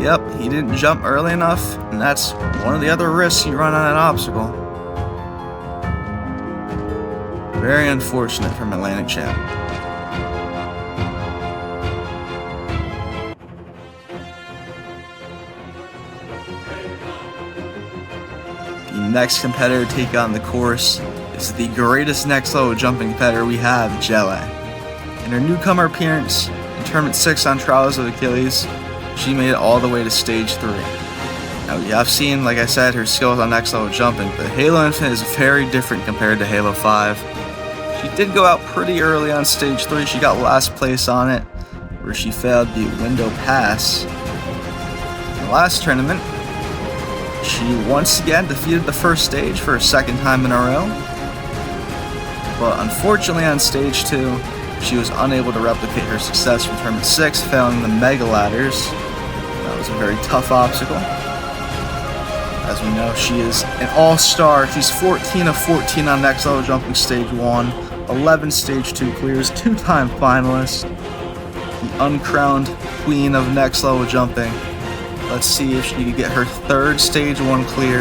Yep, he didn't jump early enough, and that's one of the other risks you run on an obstacle. Very unfortunate from Atlantic Champ. The next competitor to take on the course is the greatest next level jumping competitor we have, Jelly. In her newcomer appearance in Tournament 6 on Trials of Achilles, she made it all the way to stage 3. Now, yeah, I've seen, like I said, her skills on next level jumping, but Halo Infinite is very different compared to Halo 5. She did go out pretty early on stage 3. She got last place on it, where she failed the window pass. In the last tournament, she once again defeated the first stage for a 2nd time in a row. But unfortunately on stage 2, she was unable to replicate her success from Tournament 6, failing the Mega Ladders. That was a very tough obstacle. As we know, she is an all-star. She's 14 of 14 on next level jumping stage 1, 11 stage 2 clears, 2-time finalist, the uncrowned queen of next level jumping. Let's see if she can get her 3rd stage 1 clear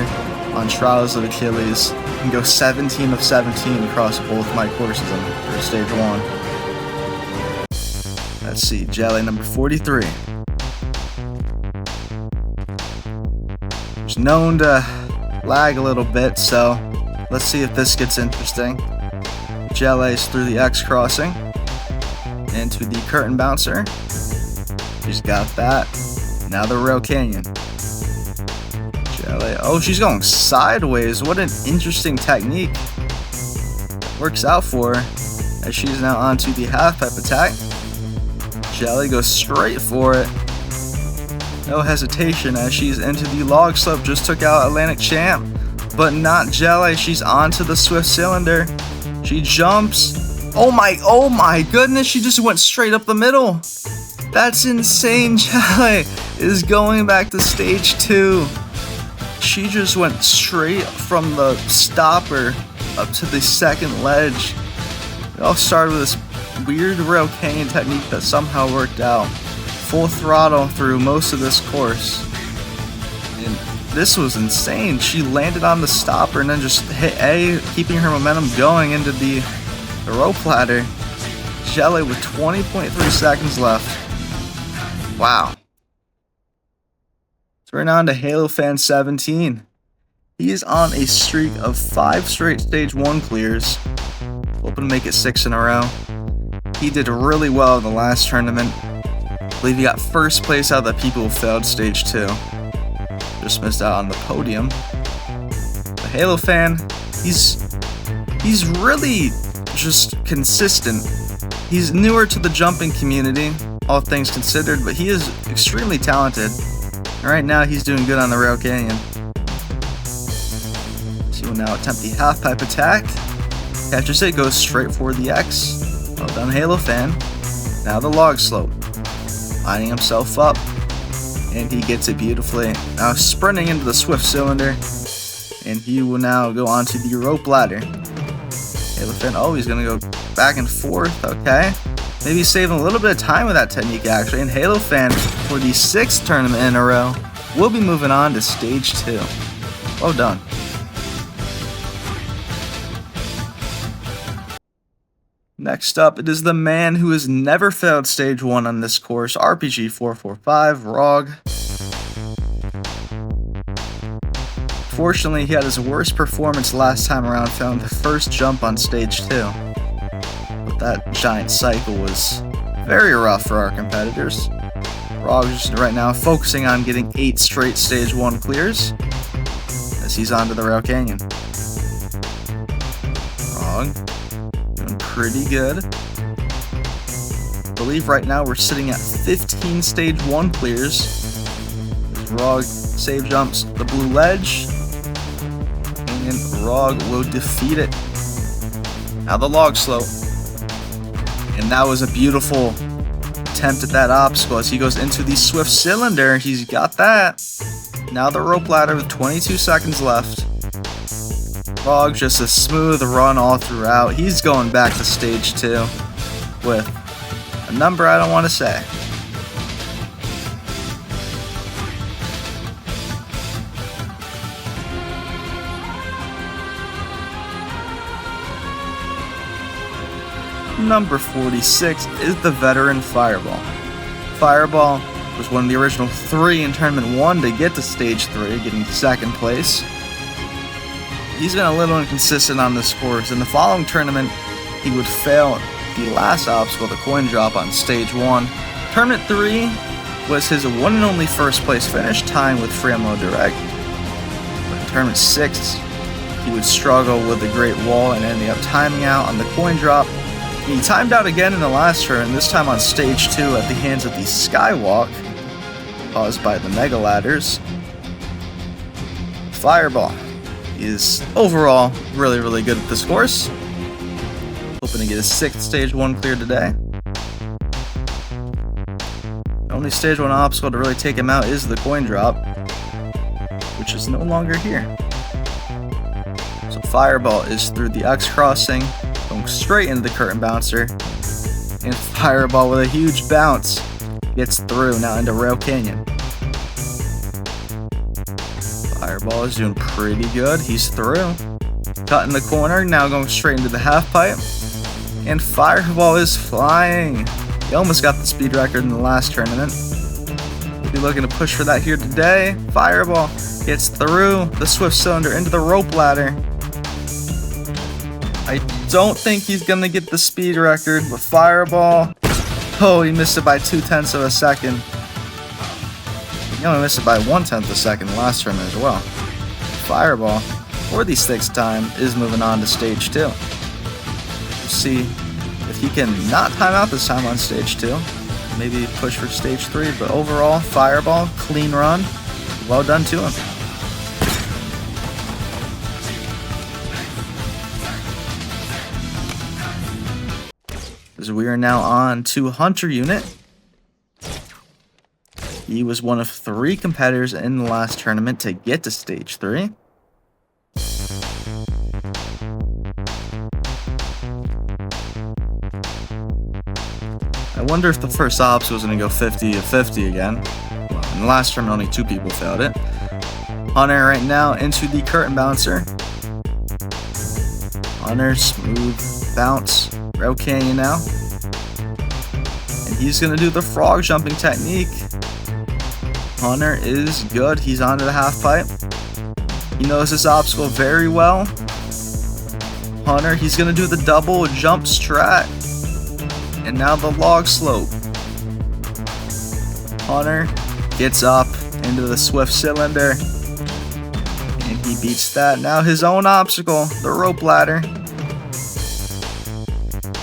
on Trials of Achilles and go 17 of 17 across both my courses for stage 1. Let's see, Jelly number 43. She's known to lag a little bit, so Let's see if this gets interesting. Jelly's through the X crossing. Into the curtain bouncer. She's got that. Now the rail canyon. Jelly. Oh, she's going sideways. What an interesting technique. Works out for her. As she's now onto the half pipe attack. Jelly goes straight for it. No hesitation as she's into the log slope. Just took out Atlantic Champ. But not Jelly. She's onto the Swift Cylinder. She jumps. Oh my goodness. She just went straight up the middle. That's insane. Jelly is going back to stage 2. She just went straight from the stopper up to the second ledge. It all started with this weird rail canyon technique that somehow worked out. Full throttle through most of this course. And this was insane. She landed on the stopper and then just hit A, keeping her momentum going into the rope ladder. Jelly with 20.3 seconds left. Wow. So we're now on to Halo Fan 17. He is on a streak of 5 straight stage 1 clears. Hoping to make it 6 in a row. He did really well in the last tournament. I believe he got first place out of the people who failed stage 2. Just missed out on the podium. The Halo Fan, he's really just consistent. He's newer to the jumping community, all things considered, but he is extremely talented. And right now he's doing good on the rail canyon. So he will now attempt the half pipe attack. Catches it, goes straight for the X. Well done, Halo Fan. Now the log slope. Lining himself up. And he gets it beautifully. Now sprinting into the Swift Cylinder. And he will now go onto the rope ladder. Halo Fan, oh, he's going to go back and forth. Okay. Maybe saving a little bit of time with that technique, actually. And Halo Fan, for the 6th tournament in a row, will be moving on to stage 2. Well done. Next up, it is the man who has never failed stage 1 on this course, RPG445, ROG. Fortunately, he had his worst performance last time around, failing the first jump on stage 2. But that giant cycle was very rough for our competitors. ROG is right now focusing on getting 8 straight stage 1 clears, as he's onto the rail canyon. ROG. Pretty good. I believe right now we're sitting at 15 stage 1 clears. As ROG save jumps the blue ledge. And ROG will defeat it. Now the log slope. And that was a beautiful attempt at that obstacle as he goes into the Swift Cylinder. He's got that. Now the rope ladder with 22 seconds left. ROG just a smooth run all throughout. He's going back to stage 2 with a number I don't want to say. Number 46 is the veteran Fireball. Fireball was one of the original 3 in Tournament 1 to get to stage 3, getting 2nd place. He's been a little inconsistent on this course. In the following tournament, he would fail the last obstacle, the coin drop on stage 1. Tournament 3 was his one and only first place finish, tying with Framlo Direct. But in tournament 6, he would struggle with the Great Wall and ending up timing out on the coin drop. He timed out again in the last turn, this time on stage 2 at the hands of the Skywalk, caused by the Mega Ladders. Fireball is overall really good at this course. Hoping to get his 6th stage 1 clear today. The only stage 1 obstacle to really take him out is the coin drop, which is no longer here. So Fireball is through the X crossing, going straight into the curtain bouncer, and Fireball with a huge bounce gets through now into Rail Canyon. Fireball is doing pretty good. He's through. Cutting the corner, now going straight into the half pipe. And Fireball is flying. He almost got the speed record in the last tournament. We'll be looking to push for that here today. Fireball gets through the Swift Cylinder into the rope ladder. I don't think he's gonna get the speed record with Fireball. Oh, he missed it by 0.2 of a second. He only missed it by 1/10 of a second last tournament as well. Fireball, for the 6th time, is moving on to stage 2. We'll see if he can not time out this time on stage 2. Maybe push for stage 3, but overall, Fireball, clean run. Well done to him. As we are now on to Hunter Unit. He was one of 3 competitors in the last tournament to get to stage 3. I wonder if the first obstacle was going to go 50 of 50 again. Well, in the last tournament, only 2 people failed it. Hunter right now into the curtain bouncer. Hunter, smooth bounce. Rail Canyon now. And he's going to do the frog jumping technique. Hunter is good. He's onto the half pipe. He knows this obstacle very well. Hunter, he's going to do the double jump strat. And now the log slope. Hunter gets up into the swift cylinder. And he beats that. Now his own obstacle, the rope ladder.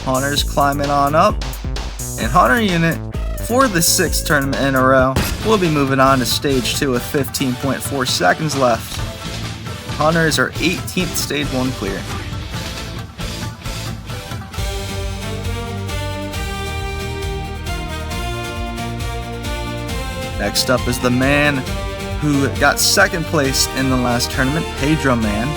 Hunter's climbing on up. And Hunter Unit, for the 6th tournament in a row, will be moving on to stage 2 with 15.4 seconds left. Hunter is our 18th stage 1 clear. Next up is the man who got 2nd place in the last tournament, Pedro Man.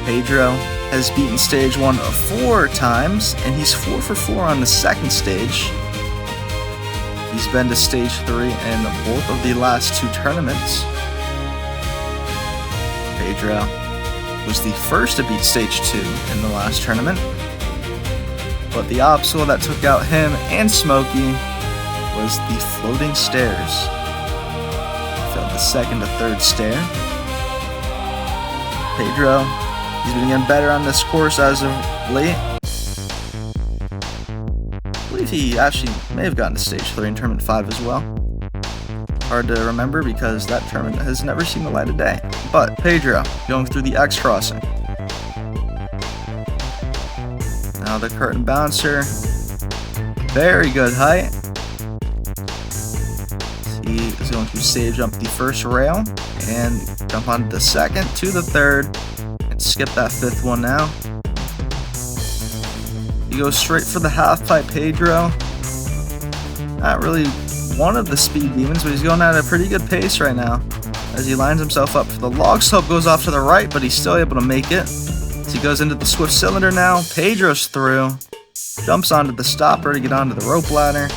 Pedro has beaten stage 1 4 times, and he's 4 for 4 on the 2nd stage. He's been to stage 3 in both of the last 2 tournaments. Pedro was the first to beat stage 2 in the last tournament, but the obstacle that took out him and Smokey was the floating stairs. Failed the 2nd to 3rd stair. Pedro, he's been getting better on this course as of late. I believe he actually may have gotten to stage 3 in tournament 5 as well. Hard to remember because that tournament has never seen the light of day. But Pedro going through the X crossing. Now the curtain bouncer. Very good height. He is going to save jump the first rail and jump on the 2nd to the 3rd and skip that 5th one now. He goes straight for the half pipe. Pedro, not really one of the speed demons, but he's going at a pretty good pace right now as he lines himself up for the log slope. Goes off to the right, but he's still able to make it as he goes into the swift cylinder now. Pedro's through, jumps onto the stopper to get onto the rope ladder.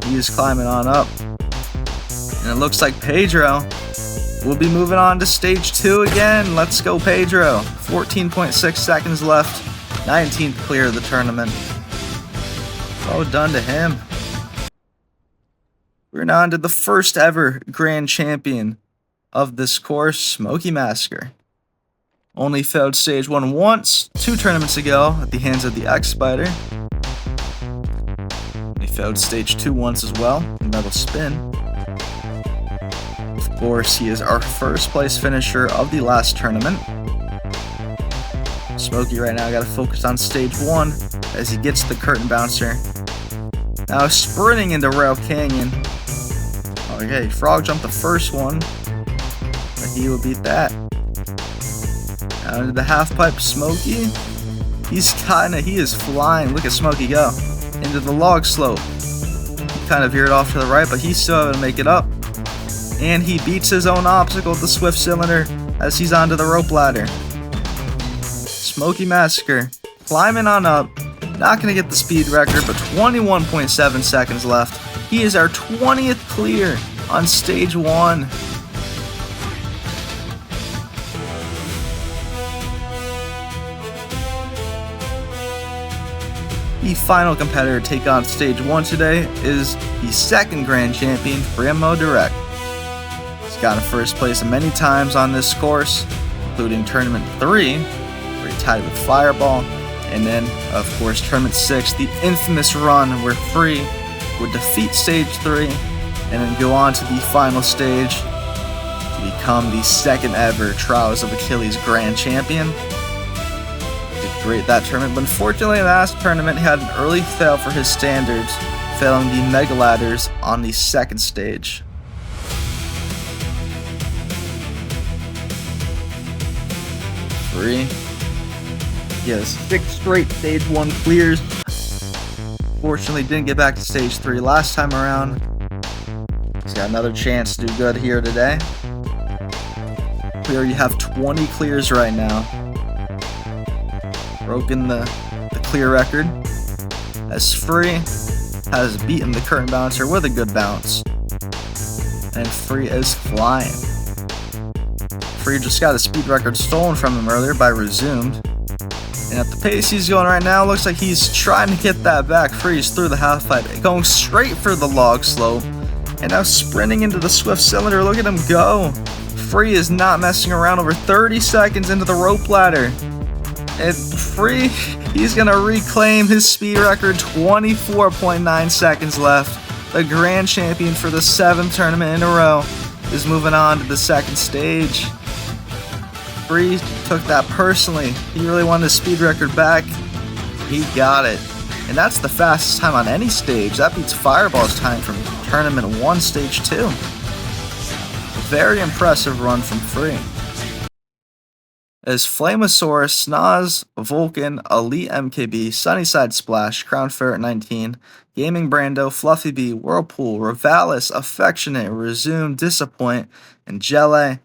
He is climbing on up. And it looks like Pedro will be moving on to stage 2 again. Let's go, Pedro. 14.6 seconds left. 19th clear of the tournament. Well done to him. We're now on to the first ever grand champion of this course, Smokey Massacre. Only failed stage 1 once, 2 tournaments ago at the hands of the X Spider. He failed stage 2 once as well, metal spin. Of course, he is our 1st place finisher of the last tournament. Smokey right now got to focus on stage 1 as he gets the curtain bouncer. Now sprinting into Rail Canyon. Okay, frog jumped the first one, but he will beat that. Now into the half pipe, Smokey. He is flying. Look at Smokey go. Into the log slope. He kind of veered off to the right, but he's still able to make it up. And he beats his own obstacle, the swift cylinder, as he's onto the rope ladder. Smokey Massacre climbing on up. Not going to get the speed record, but 21.7 seconds left. He is our 20th clear on stage 1. The final competitor to take on stage 1 today is the 2nd grand champion, Primo Direct. He's gotten first place many times on this course, including tournament 3, where he tied with Fireball. And then, of course, Tournament 6, the infamous run where Free would defeat Stage 3 and then go on to the final stage to become the second ever Trials of Achilles Grand Champion. Did great that tournament, but unfortunately in the last tournament he had an early fail for his standards, failing the Mega Ladders on the second stage. Free. He has 6 straight stage 1 clears. Fortunately, didn't get back to stage 3 last time around. He's got another chance to do good here today. Clear, you have 20 clears right now. Broken the clear record. As Free has beaten the current bouncer with a good bounce. And Free is flying. Free just got a speed record stolen from him earlier by Resumed. And at the pace he's going right now, looks like he's trying to get that back. Free's through the half pipe, going straight for the log slope. And now sprinting into the Swift Cylinder. Look at him go. Free is not messing around, over 30 seconds into the rope ladder. And Free, he's going to reclaim his speed record, 24.9 seconds left. The grand champion for the 7th tournament in a row is moving on to the second stage. Free took that personally. He really wanted his speed record back. He got it. And that's the fastest time on any stage. That beats Fireball's time from Tournament 1, Stage 2. Very impressive run from Free. As Flamosaurus, Snaz, Vulcan, Elite MKB, Sunnyside Splash, Crown Ferret 19, Gaming Brando, Fluffy B, Whirlpool, Revalis, Affectionate, Resume, Disappoint, and Jelly,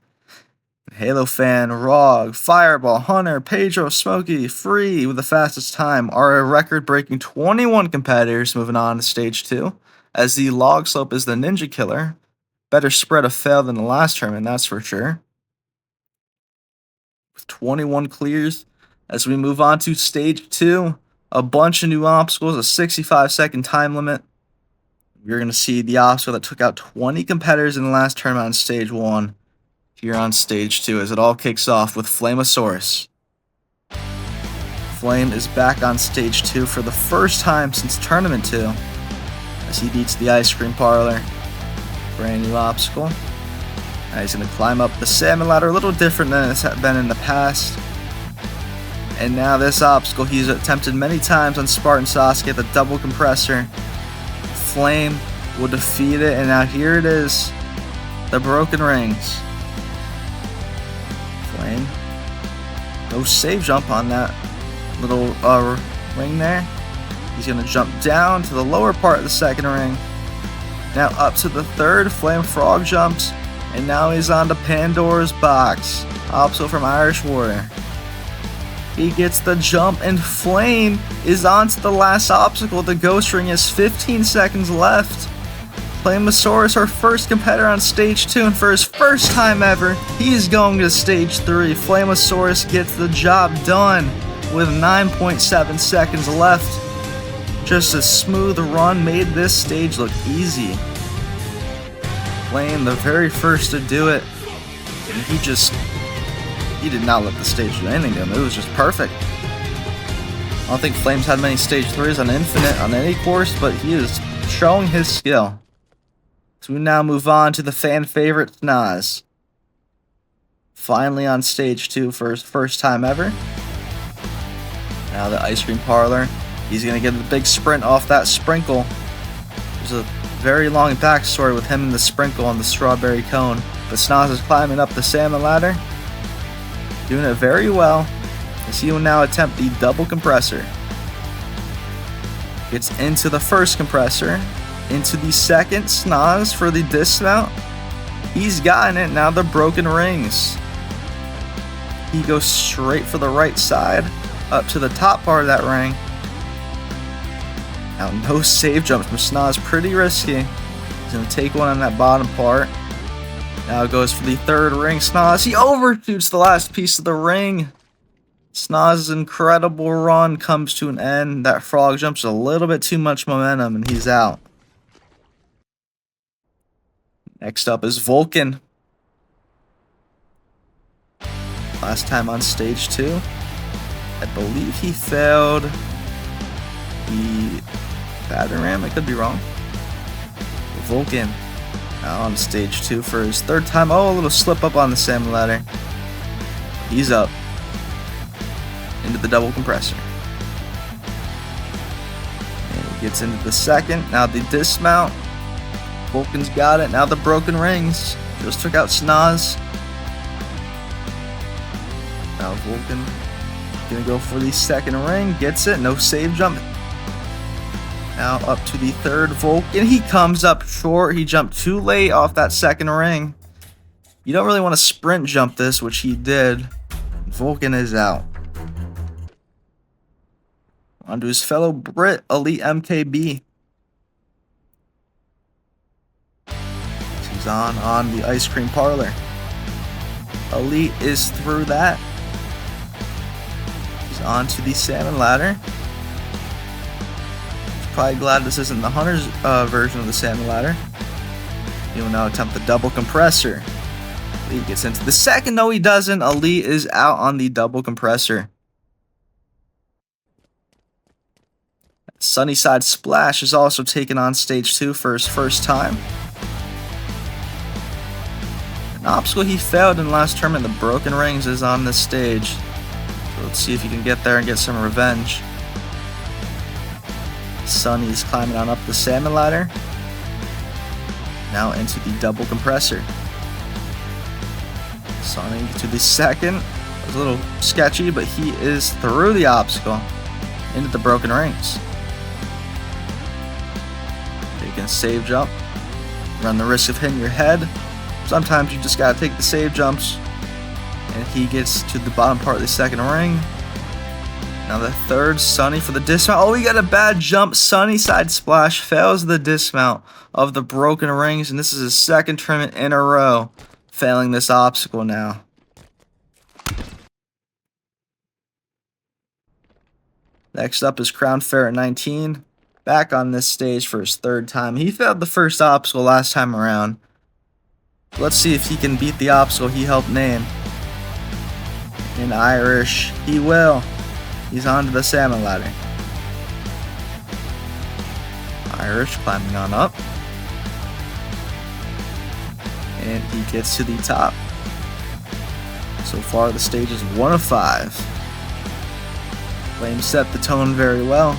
Halo Fan, Rog, Fireball, Hunter, Pedro, Smokey, Free with the fastest time are a record-breaking 21 competitors moving on to Stage 2, as the log slope is the Ninja Killer. Better spread of fail than the last tournament, that's for sure. With 21 clears, as we move on to Stage 2, a bunch of new obstacles, a 65-second time limit. You're going to see the obstacle that took out 20 competitors in the last tournament on Stage 1. Here on Stage 2 as it all kicks off with Flamosaurus. Flame is back on Stage 2 for the first time since Tournament 2 as he beats the Ice Cream Parlor. Brand new obstacle. Now he's going to climb up the salmon ladder, a little different than it's been in the past. And now this obstacle he's attempted many times on Spartan Sasuke, the double compressor. Flame will defeat it, and now here it is. The broken rings. Flame. No save jump on that little ring there. He's going to jump down to the lower part of the second ring. Now up to the third. Flame Frog jumps. And now he's on to Pandora's Box. Obstacle from Irish Warrior. He gets the jump, and Flame is on to the last obstacle. The Ghost Ring has 15 seconds left. Flamosaurus, our first competitor on Stage 2, and for his first time ever, he's going to Stage 3. Flamosaurus gets the job done with 9.7 seconds left. Just a smooth run made this stage look easy. Flame, the very first to do it, and he did not let the stage do anything to him. It was just perfect. I don't think Flame's had many Stage 3s on Infinite on any course, but he is showing his skill. So we now move on to the fan favorite Snaz. Finally on Stage 2 for his first time ever. Now the Ice Cream Parlor. He's going to get a big sprint off that sprinkle. There's a very long backstory with him and the sprinkle on the strawberry cone. But Snaz is climbing up the salmon ladder. Doing it very well. As he will now attempt the double compressor. Gets into the first compressor. Into the second, Snaz for the dismount. He's gotten it, now the broken rings. He goes straight for the right side, up to the top part of that ring. Now no save jumps from Snaz, pretty risky. He's going to take one on that bottom part. Now it goes for the third ring. Snaz, he overshoots the last piece of the ring. Snaz's incredible run comes to an end. That frog jumps a little bit too much momentum and he's out. Next up is Vulcan. Last time on Stage 2. I believe he failed the battering ram. I could be wrong. Vulcan now on stage 2 for his 3rd time. Oh, a little slip up on the salmon ladder. He's up into the double compressor. And he gets into the 2nd. Now the dismount. Vulcan's got it. Now the broken rings. Just took out Snaz. Now Vulcan gonna go for the 2nd ring. Gets it. No save jump. Now up to the 3rd Vulcan. He comes up short. He jumped too late off that 2nd ring. You don't really want to sprint jump this, which he did. Vulcan is out. On to his fellow Brit, Elite MKB. He's on the ice cream parlor. Elite is through that. He's on to the salmon ladder. Probably glad this isn't the Hunter's version of the salmon ladder. He will now attempt the double compressor. Elite gets into the 2nd. No, he doesn't. Elite is out on the double compressor. Sunnyside Splash is also taken on stage 2 for his 1st time. An obstacle he failed in last tournament, the broken rings, is on this stage. So let's see if he can get there and get some revenge. Sunny's climbing on up the salmon ladder. Now into the double compressor. Sunny to the 2nd. It was a little sketchy, but he is through the obstacle into the broken rings. You can save jump. Run the risk of hitting your head. Sometimes you just gotta take the save jumps. And he gets to the bottom part of the 2nd ring. Now the 3rd, Sunny for the dismount. Oh, he got a bad jump. Sunnyside Splash fails the dismount of the broken rings. And this is his 2nd tournament in a row failing this obstacle now. Next up is Crown Fair at 19. Back on this stage for his 3rd time. He failed the 1st obstacle last time around. Let's see if he can beat the obstacle he helped name. In Irish, he will. He's on to the salmon ladder. Irish climbing on up. And he gets to the top. So far the stage is 1 of 5. Flame set the tone very well.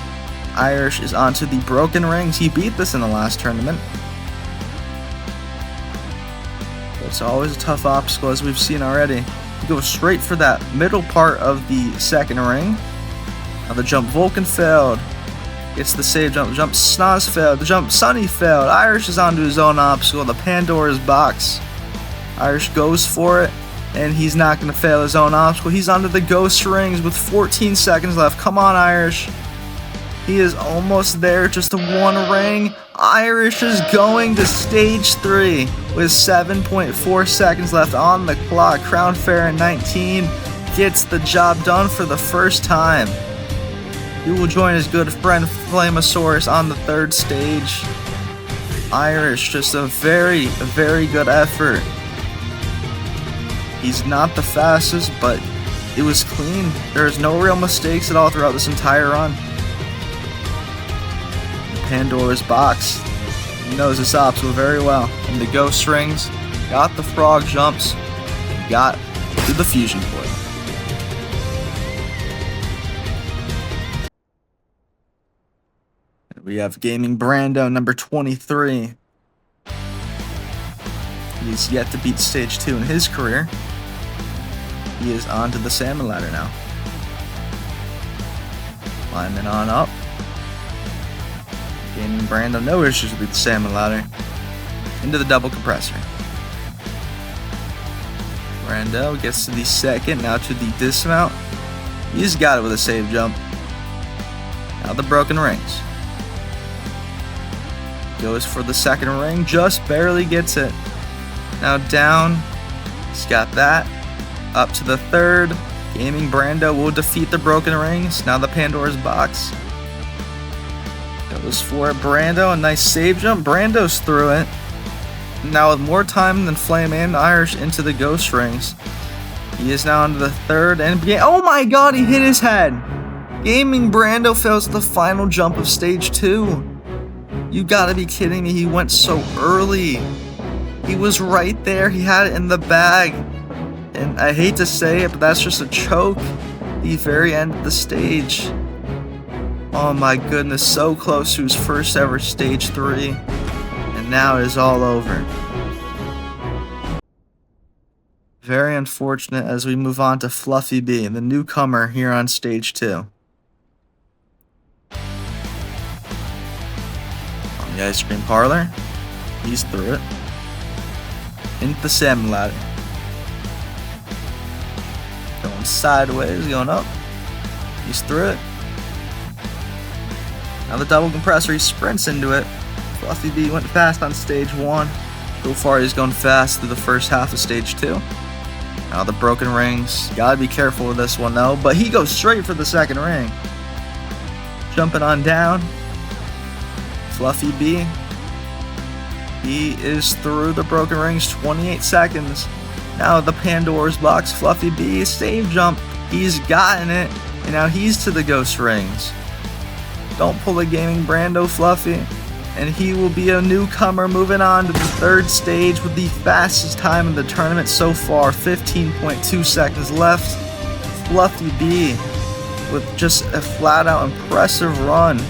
Irish is onto the broken rings. He beat this in the last tournament. It's always a tough obstacle, as we've seen already. He goes straight for that middle part of the 2nd ring. Now the jump Vulcan failed. Gets the save jump. The jump Snaz failed. The jump Sunny failed. Irish is onto his own obstacle, the Pandora's box. Irish goes for it, and he's not going to fail his own obstacle. He's onto the ghost rings with 14 seconds left. Come on, Irish. He is almost there, just the 1 ring. Irish is going to stage 3 with 7.4 seconds left on the clock. Crown Fair at 19 gets the job done for the 1st time. He will join his good friend Flamosaurus on the 3rd stage. Irish, just a very good effort. He's not the fastest, but it was clean. There's no real mistakes at all throughout this entire run. Pandora's box. He knows this obstacle very well. And the ghost rings, got the frog jumps, and got to the fusion point. And we have Gaming Brando, number 23. He's yet to beat stage 2 in his career. He is on to the salmon ladder now. Climbing on up. Gaming Brando, no issues with the salmon ladder. Into the double compressor. Brando gets to the 2nd, now to the dismount. He's got it with a save jump. Now the broken rings. Goes for the 2nd ring, just barely gets it. Now down, he's got that. Up to the 3rd. Gaming Brando will defeat the broken rings. Now the Pandora's box. Goes for Brando, a nice save jump. Brando's through it. Now with more time than Flame and Irish into the ghost rings. He is now into the third and oh my god, he hit his head. Gaming Brando fails the final jump of stage 2. You gotta be kidding me, he went so early. He was right there, he had it in the bag. And I hate to say it, but that's just a choke. The very end of the stage. Oh my goodness, so close to his first ever stage 3. And now it is all over. Very unfortunate as we move on to Fluffy B, the newcomer here on stage 2. On the ice cream parlor, he's through it. Into the salmon ladder. Going sideways, going up. He's through it. Now the double compressor, he sprints into it. Fluffy B went fast on stage 1. So far he's going fast through the first half of stage 2. Now the broken rings. Gotta be careful with this one though. But he goes straight for the second ring. Jumping on down. Fluffy B. He is through the broken rings. 28 seconds. Now the Pandora's box. Fluffy B. Save jump. He's gotten it. And now he's to the ghost rings. Don't pull a gaming Brando, Fluffy. And he will be a newcomer moving on to the third stage with the fastest time in the tournament so far. 15.2 seconds left. Fluffy B with just a flat out impressive run.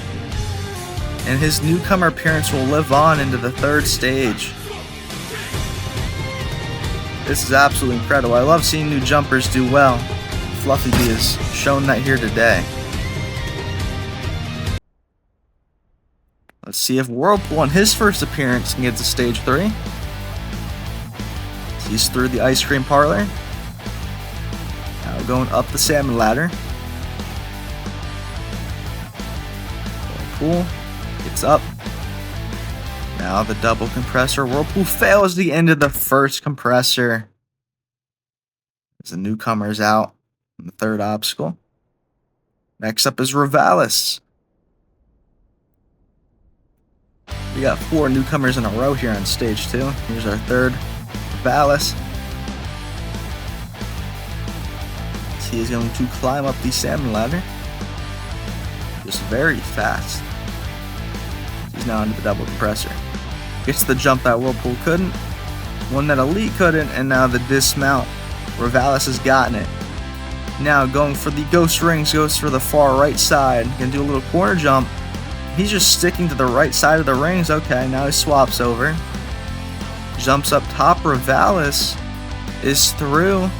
And his newcomer appearance will live on into the third stage. This is absolutely incredible. I love seeing new jumpers do well. Fluffy B has shown that here today. Let's see if Whirlpool on his first appearance can get to stage 3. He's through the ice cream parlor. Now going up the salmon ladder. Whirlpool gets up. Now the double compressor. Whirlpool fails the end of the first compressor. As the newcomer's out on the third obstacle. Next up is Ravalis. We got 4 newcomers in a row here on stage 2. Here's our third, Ravalis. He is going to climb up the salmon ladder. Just very fast. He's now into the double compressor. Gets the jump that Whirlpool couldn't, one that Elite couldn't, and now the dismount. Ravalis has gotten it. Now going for the ghost rings, goes for the far right side. Gonna do a little corner jump. He's just sticking to the right side of the rings. Okay, now he swaps over. Jumps up top. Ravalis is through.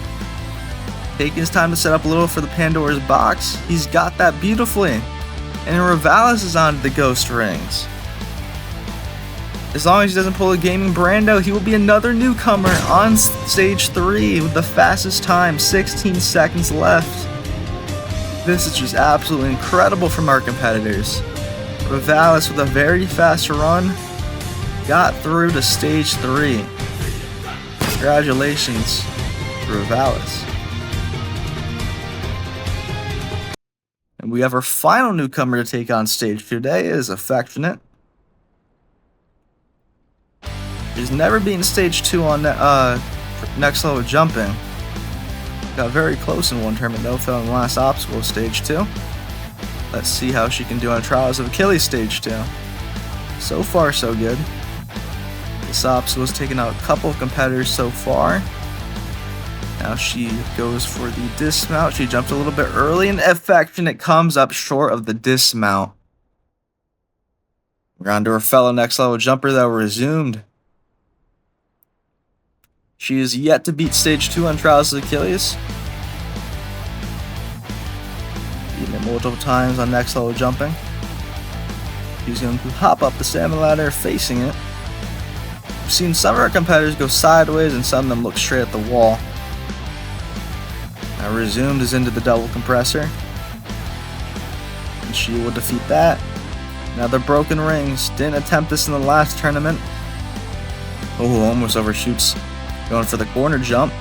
Taking his time to set up a little for the Pandora's box. He's got that beautifully. And Ravalis is on the ghost rings. As long as he doesn't pull a gaming Brando, he will be another newcomer on stage 3 with the fastest time. 16 seconds left. This is just absolutely incredible from our competitors. Ravalis with a very fast run got through to stage 3. Congratulations to Ravalis. And we have our final newcomer to take on stage 2 today is Affectionate. He's never beaten stage 2 on next level jumping. Got very close in one tournament though, fell in the last obstacle stage 2. Let's see how she can do on Trials of Achilles stage 2. So far, so good. This obstacle has taken out a couple of competitors so far. Now she goes for the dismount. She jumped a little bit early, and Affectionate comes up short of the dismount. We're on to her fellow next level jumper that resumed. She is yet to beat stage 2 on Trials of Achilles. Beating it multiple times on next level jumping. He's going to hop up the salmon ladder facing it. We've seen some of our competitors go sideways and some of them look straight at the wall. Now resumed is into the double compressor. And she will defeat that. Now the broken rings. Didn't attempt this in the last tournament. Oh, almost overshoots. Going for the corner jump.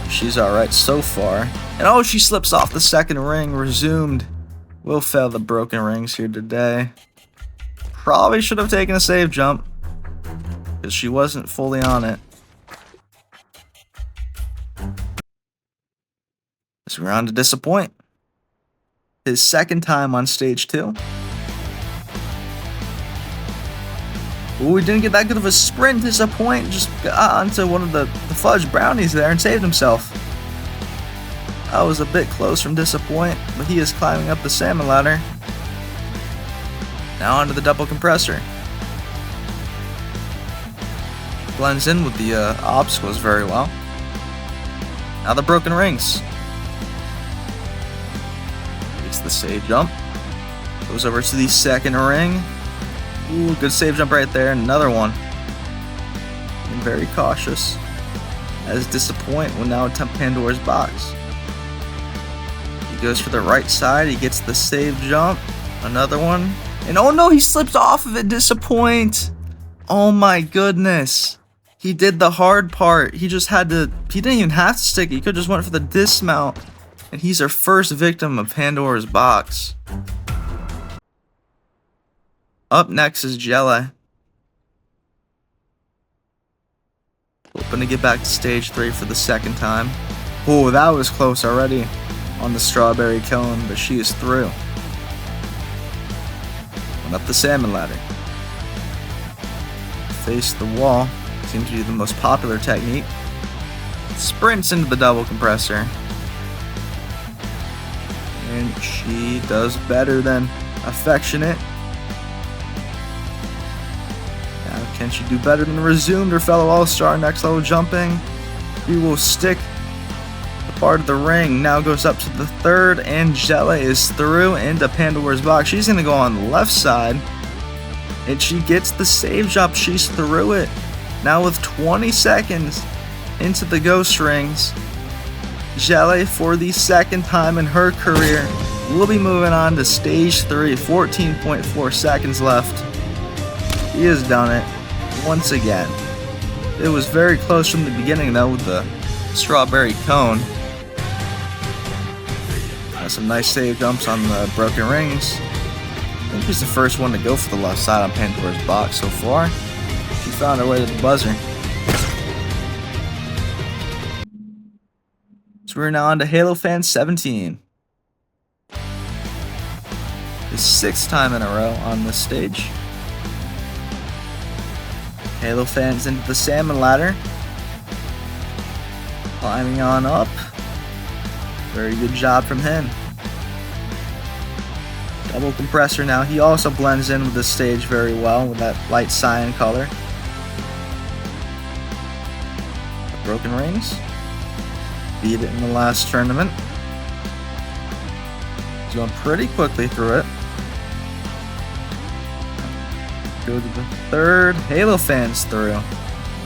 She's alright so far. And oh, she slips off the second ring. Resumed. Will fail the broken rings here today. Probably should have taken a save jump, because she wasn't fully on it. So we're on to Disappoint. His second time on stage 2. Ooh, he didn't get that good of a sprint. Disappoint just got onto one of the fudge brownies there and saved himself. That was a bit close from Disappoint, but he is climbing up the salmon ladder. Now onto the double compressor. Blends in with the obstacles very well. Now the broken rings. Gets the save jump. Goes over to the second ring. Ooh, good save jump right there. Another one. Being very cautious. As Disappoint will now attempt Pandora's box. He goes for the right side. He gets the save jump. Another one. And oh no, he slipped off of it. Disappoint. Oh my goodness. He did the hard part. He didn't even have to stick it. He could just went for the dismount. And he's our first victim of Pandora's box. Up next is Jelly. Hoping to get back to stage 3 for the second time. Oh, that was close already on the strawberry cone, but she is through. Went up the salmon ladder. Face the wall. Seems to be the most popular technique. Sprints into the double compressor. And she does better than Affectionate. Now, can she do better than Resumed, her fellow all-star? Next level jumping. She will stick the part of the ring. Now goes up to the third, and Jelly is through into Pandora's box. She's going to go on the left side. And she gets the save jump. She's through it. Now with 20 seconds into the ghost rings, Jelly, for the second time in her career, will be moving on to stage 3. 14.4 seconds left. He has done it once again. It was very close from the beginning though with the strawberry cone. Got some nice save jumps on the broken rings. I think he's the first one to go for the left side on Pandora's box so far. She found her way to the buzzer. So we're now on to Halo Fan 17. His 6th time in a row on this stage. Halo Fan's into the salmon ladder. Climbing on up. Very good job from him. Double compressor now. He also blends in with the stage very well with that light cyan color. Broken rings. Beat it in the last tournament. He's going pretty quickly through it. Go to the third. Halo Fan's through.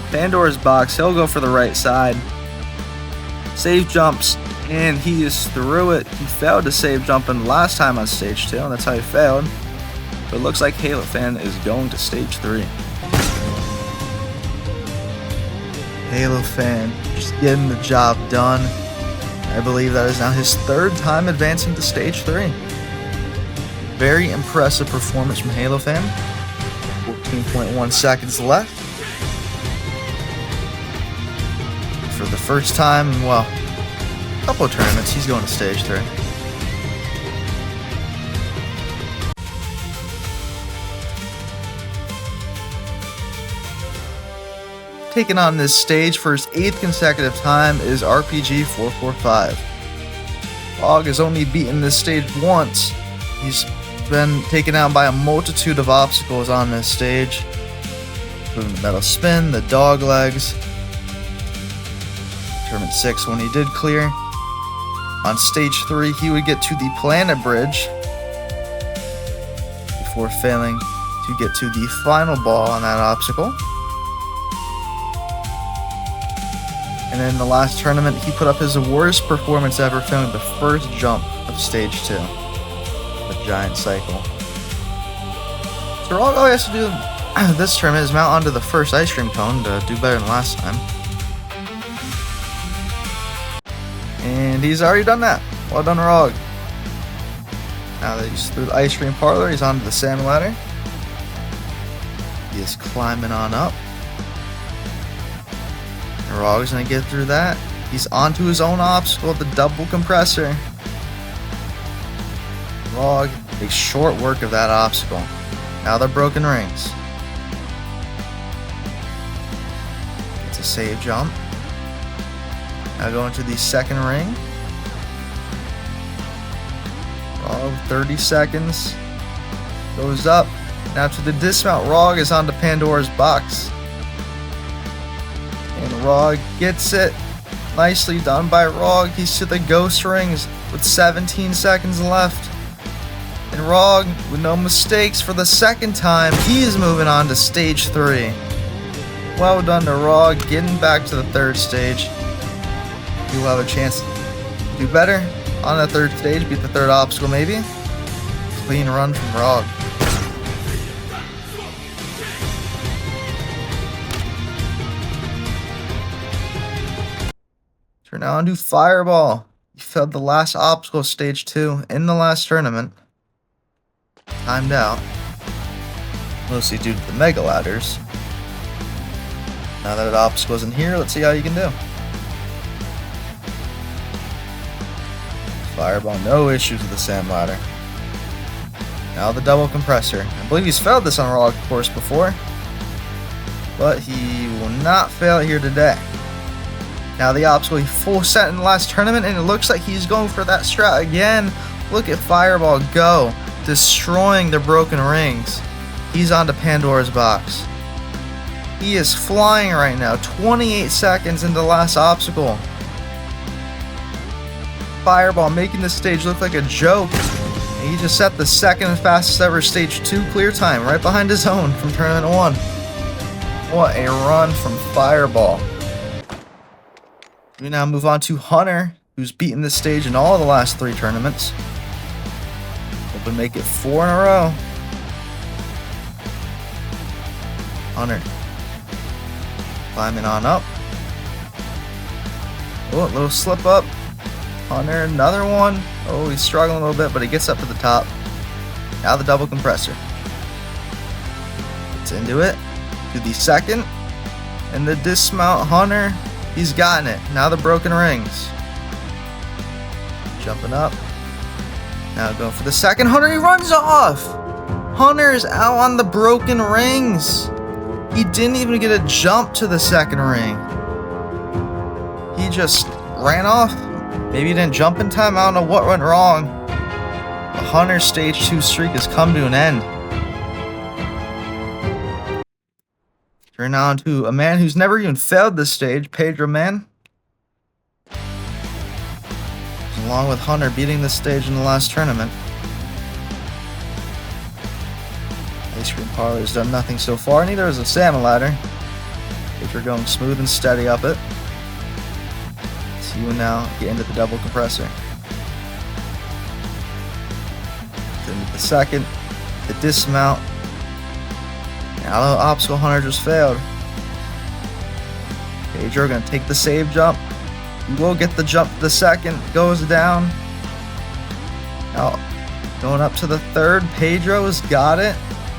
Pandora's box. He'll go for the right side. Save jumps. And he is through it. He failed to save jumping last time on stage 2. And that's how he failed. But it looks like Halo Fan is going to stage 3. Halo Fan just getting the job done. I believe that is now his 3rd time advancing to stage 3. Very impressive performance from Halo Fan. 14.1 seconds left. For the first time in, well, a couple of tournaments, he's going to stage 3. Taking on this stage for his 8th consecutive time is RPG 445. Frog has only beaten this stage once. He's been taken out by a multitude of obstacles on this stage, including the metal spin, the dog legs. Tournament 6 when he did clear. On stage 3 he would get to the planet bridge before failing to get to the final ball on that obstacle. And then in the last tournament, he put up his worst performance ever, failing the first jump of stage 2. The giant cycle. So all he has to do this tournament is mount onto the first ice cream cone to do better than last time. And he's already done that. Well done, Rog. Now that he's through the ice cream parlor, he's onto the salmon ladder. He is climbing on up. Rog's gonna get through that. He's onto his own obstacle, the double compressor. Rog makes short work of that obstacle. Now the broken rings. It's a save jump. Now going to the second ring. Rog, 30 seconds. Goes up. Now to the dismount. Rog is onto Pandora's box. And Rog gets it. Nicely done by Rog. He's to the ghost rings with 17 seconds left. And Rog, with no mistakes for the second time, he is moving on to stage 3. Well done to Rog, getting back to the third stage. He will have a chance to do better on the third stage, beat the third obstacle maybe. Clean run from Rog. Turn now on to Fireball. He failed the last obstacle, stage 2, in the last tournament. Timed out. Mostly due to the mega ladders. Now that obstacle's in here, let's see how you can do. Fireball, no issues with the sand ladder. Now the double compressor. I believe he's failed this on Rog course before, but he will not fail it here today. Now the obstacle he full set in the last tournament, and it looks like he's going for that strat again. Look at Fireball go, destroying the broken rings. He's onto Pandora's box. He is flying right now, 28 seconds into the last obstacle. Fireball making this stage look like a joke. And he just set the second fastest ever stage 2 clear time, right behind his own from tournament 1. What a run from Fireball. We now move on to Hunter, who's beaten this stage in all of the last 3 tournaments. Hope to make it 4 in a row. Hunter climbing on up. Oh, a little slip up. Hunter, another one. Oh, he's struggling a little bit, but he gets up to the top. Now the double compressor. Gets into it. To the second. And the dismount. Hunter, he's gotten it. Now the broken rings. Jumping up. Now going for the second. Hunter, he runs off. Hunter is out on the broken rings. He didn't even get a jump to the second ring. He just ran off. Maybe he didn't jump in time. I don't know what went wrong. The Hunter stage 2 streak has come to an end. Turn on to a man who's never even failed this stage, Pedro Man. Along with Hunter beating this stage in the last tournament. Ice Cream Parlor's done nothing so far, neither has a salmon ladder. Pedro going smooth and steady up it. So you will now get into the double compressor. Into the second, the dismount. Now the obstacle Hunter just failed. Pedro gonna take the save jump. He will get the jump to the second, goes down. Now going up to the third, Pedro has got it.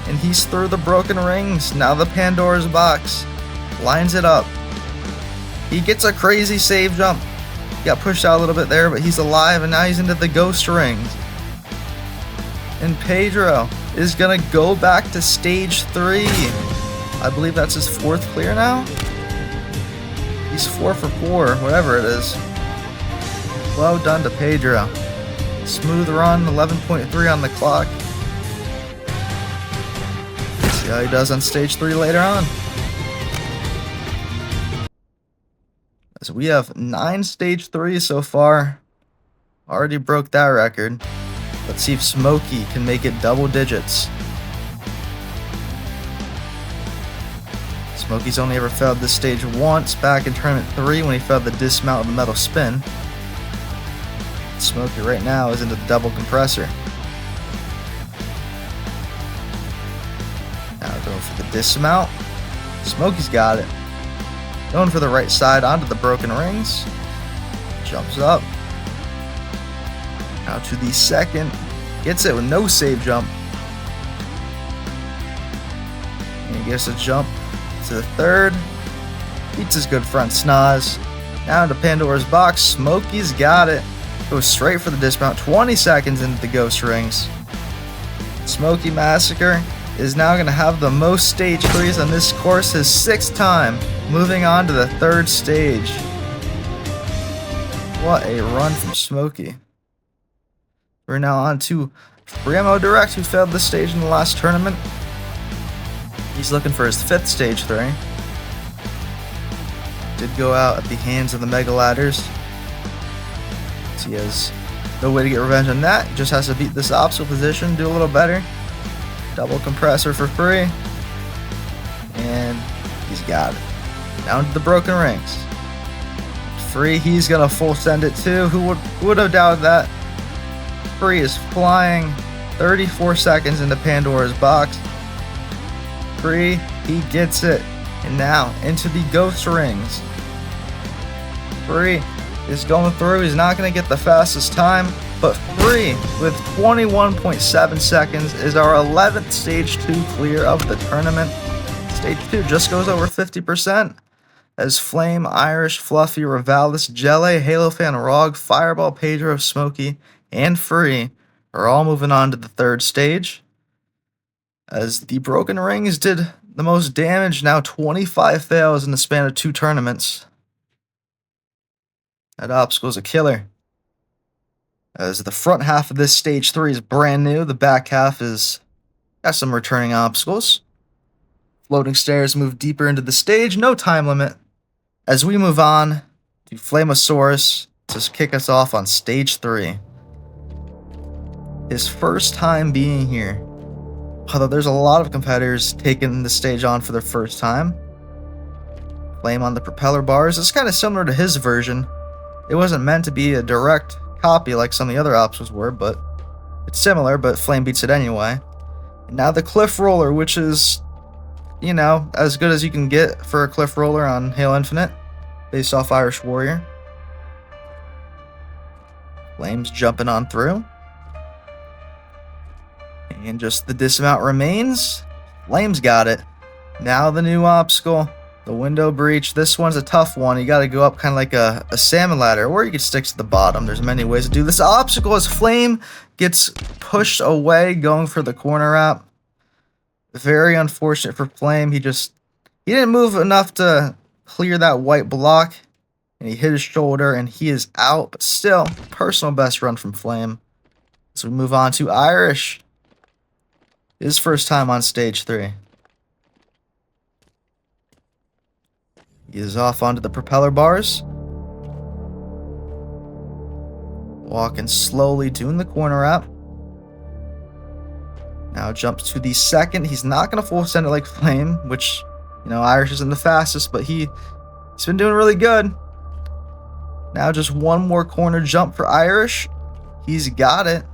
And he's through the broken rings. Now the Pandora's box lines it up. He gets a crazy save jump. Got pushed out a little bit there, but he's alive, and now he's into the ghost rings. And Pedro is gonna go back to stage 3. I believe that's his 4th clear now. He's 4 for 4, whatever it is. Well done to Pedro. Smooth run, 11.3 on the clock. See how he does on stage 3 later on. So we have 9 stage 3s so far. Already broke that record. Let's see if Smokey can make it double digits. Smokey's only ever failed this stage once, back in tournament 3 when he failed the dismount of the metal spin. Smokey right now is into the double compressor. Now going for the dismount. Smokey's got it. Going for the right side onto the broken rings. Jumps up. Now to the second. Gets it with no save jump. And he gets a jump to the third. Beats his good friend Snaz. Now to Pandora's box. Smokey's got it. Goes straight for the dismount. 20 seconds into the ghost rings. Smokey Massacre is now going to have the most stage 3s on this course, his 6th time, moving on to the 3rd stage. What a run from Smokey. We're now on to Bramo Direct, who failed this stage in the last tournament. He's looking for his 5th stage 3. Did go out at the hands of the Mega Ladders. So he has no way to get revenge on that. He just has to beat this obstacle position, do a little better. Double compressor for free. And he's got it. Down to the broken rings. Free, he's gonna full send it too. Who would have doubted that? Free is flying 34 seconds into Pandora's box. Free, he gets it. And now into the ghost rings. Free is going through. He's not going to get the fastest time, but Free with 21.7 seconds is our 11th stage 2 clear of the tournament. Stage 2 just goes over 50%. As Flame, Irish, Fluffy, Ravalis, Jelly, Halo Fan, Rog, Fireball, Pedro, Smokey, and Free are all moving on to the 3rd stage. As the broken rings did the most damage, now 25 fails in the span of 2 tournaments. That obstacle is a killer. As the front half of this stage 3 is brand new, the back half is got some returning obstacles. Floating stairs move deeper into the stage, no time limit. As we move on to Flamosaurus to kick us off on stage 3. His first time being here. Although there's a lot of competitors taking the stage on for their first time. Flame on the propeller bars. It's kind of similar to his version. It wasn't meant to be a direct copy like some of the other obstacles were, but it's similar, but Flame beats it anyway. And now the cliff roller, which is, you know, as good as you can get for a cliff roller on Halo Infinite, based off Irish Warrior. Flame's jumping on through. And just the dismount remains. Flame's got it. Now the new obstacle, the window breach. This one's a tough one. You got to go up kind of like a salmon ladder, or you could stick to the bottom. There's many ways to do this obstacle as Flame gets pushed away going for the corner wrap. Very unfortunate for Flame. He didn't move enough to clear that white block, and he hit his shoulder and he is out. But still, personal best run from Flame. So we move on to Irish. His first time on stage 3. He is off onto the propeller bars. Walking slowly, doing the corner wrap. Now jumps to the 2nd. He's not going to full send it like Flame, which, you know, Irish isn't the fastest, but he's been doing really good. Now just one more corner jump for Irish. He's got it.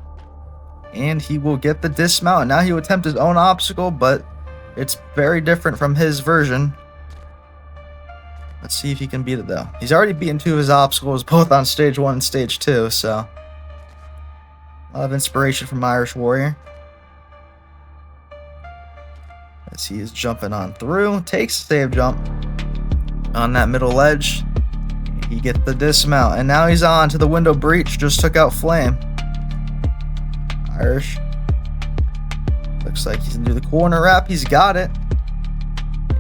And he will get the dismount. Now he will attempt his own obstacle, but it's very different from his version. Let's see if he can beat it, though. He's already beaten 2 of his obstacles, both on stage 1 and stage 2, so a lot of inspiration from Irish Warrior. As he is jumping on through, takes a save jump on that middle ledge. He gets the dismount, and now he's on to the window breach. Just took out Flame. Irish. Looks like he's gonna do the corner wrap. He's got it.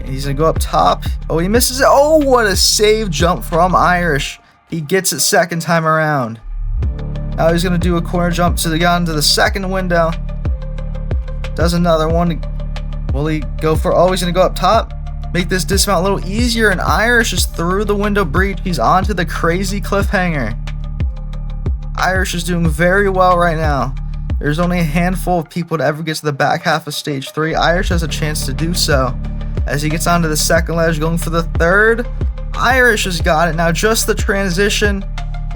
And he's gonna go up top. Oh, he misses it. Oh, what a save jump from Irish. He gets it 2nd time around. Now he's gonna do a corner jump to the onto the 2nd window. Does another one. Will he go for? Oh, he's gonna go up top. Make this dismount a little easier. And Irish is through the window breach. He's onto the crazy cliffhanger. Irish is doing very well right now. There's only a handful of people to ever get to the back half of stage 3. Irish has a chance to do so. As he gets onto the 2nd ledge, going for the 3rd. Irish has got it. Now just the transition,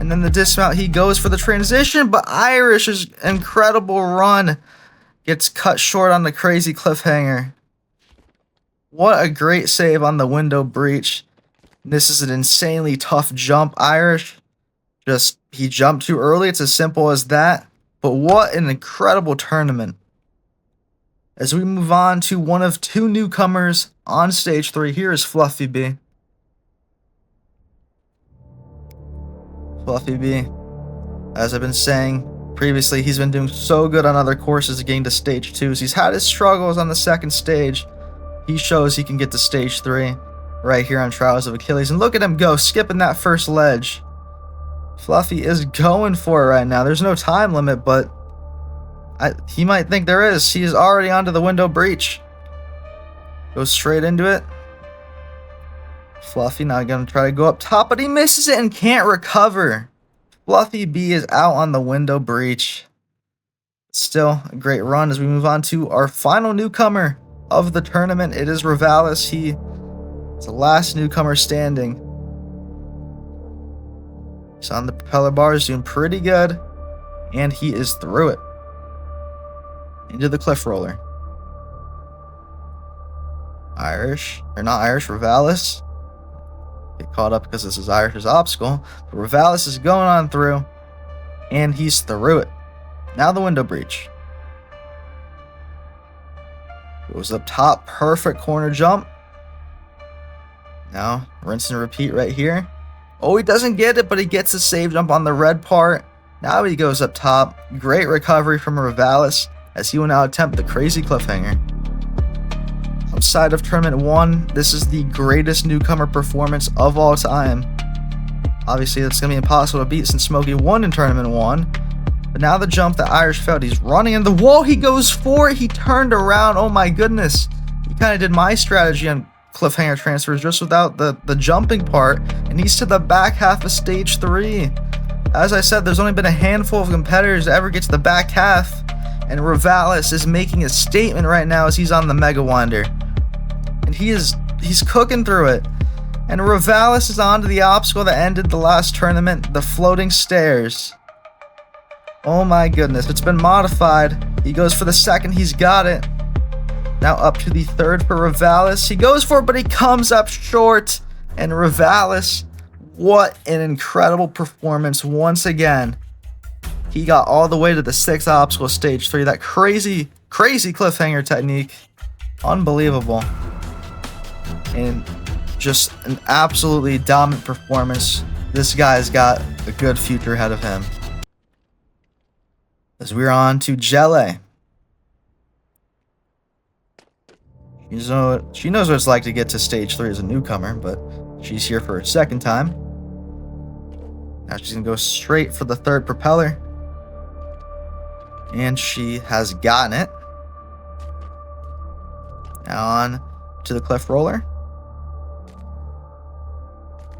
and then the dismount. He goes for the transition, but Irish's incredible run gets cut short on the crazy cliffhanger. What a great save on the window breach. This is an insanely tough jump. Irish, he jumped too early. It's as simple as that. But what an incredible tournament. As we move on to one of 2 newcomers on stage 3, here is Fluffy B. Fluffy B, as I've been saying previously, he's been doing so good on other courses getting to stage 2s. He's had his struggles on the second stage. He shows he can get to stage 3 right here on Trials of Achilles. And look at him go, skipping that first ledge. Fluffy is going for it right now. There's no time limit, but he might think there is. He is already onto the window breach. Goes straight into it. Fluffy now going to try to go up top, but he misses it and can't recover. Fluffy B is out on the window breach. Still a great run as we move on to our final newcomer of the tournament. It is Rivalis. He is the last newcomer standing. He's on the propeller bars, doing pretty good, and he is through it. Into the cliff roller. Rivalis. Get caught up because this is Irish's obstacle. But Rivalis is going on through, and he's through it. Now the window breach. Goes up top, perfect corner jump. Now rinse and repeat right here. Oh, he doesn't get it, but he gets a save jump on the red part. Now he goes up top. Great recovery from Rivalis as he will now attempt the crazy cliffhanger. Outside of Tournament 1, this is the greatest newcomer performance of all time. Obviously, it's going to be impossible to beat since Smokey won in Tournament 1. But now the jump that Irish failed. He's running in the wall. He goes for it. He turned around. Oh my goodness. He kind of did my strategy on cliffhanger transfers just without the jumping part. And he's to the back half of stage 3. As I said, there's only been a handful of competitors to ever get to the back half. And Rivalis is making a statement right now as he's on the Mega Winder. And he's cooking through it. And Rivalis is on to the obstacle that ended the last tournament, the floating stairs. Oh my goodness, it's been modified. He goes for the second, he's got it. Now up to the third for Rivalis. He goes for it, but he comes up short. And Rivalis, what an incredible performance once again. He got all the way to the 6th obstacle, stage 3. That crazy cliffhanger technique. Unbelievable. And just an absolutely dominant performance. This guy's got a good future ahead of him. As we're on to Jelly. She knows what it's like to get to stage 3 as a newcomer, but she's here for her second time. Now she's going to go straight for the third propeller. And she has gotten it. Now on to the cliff roller.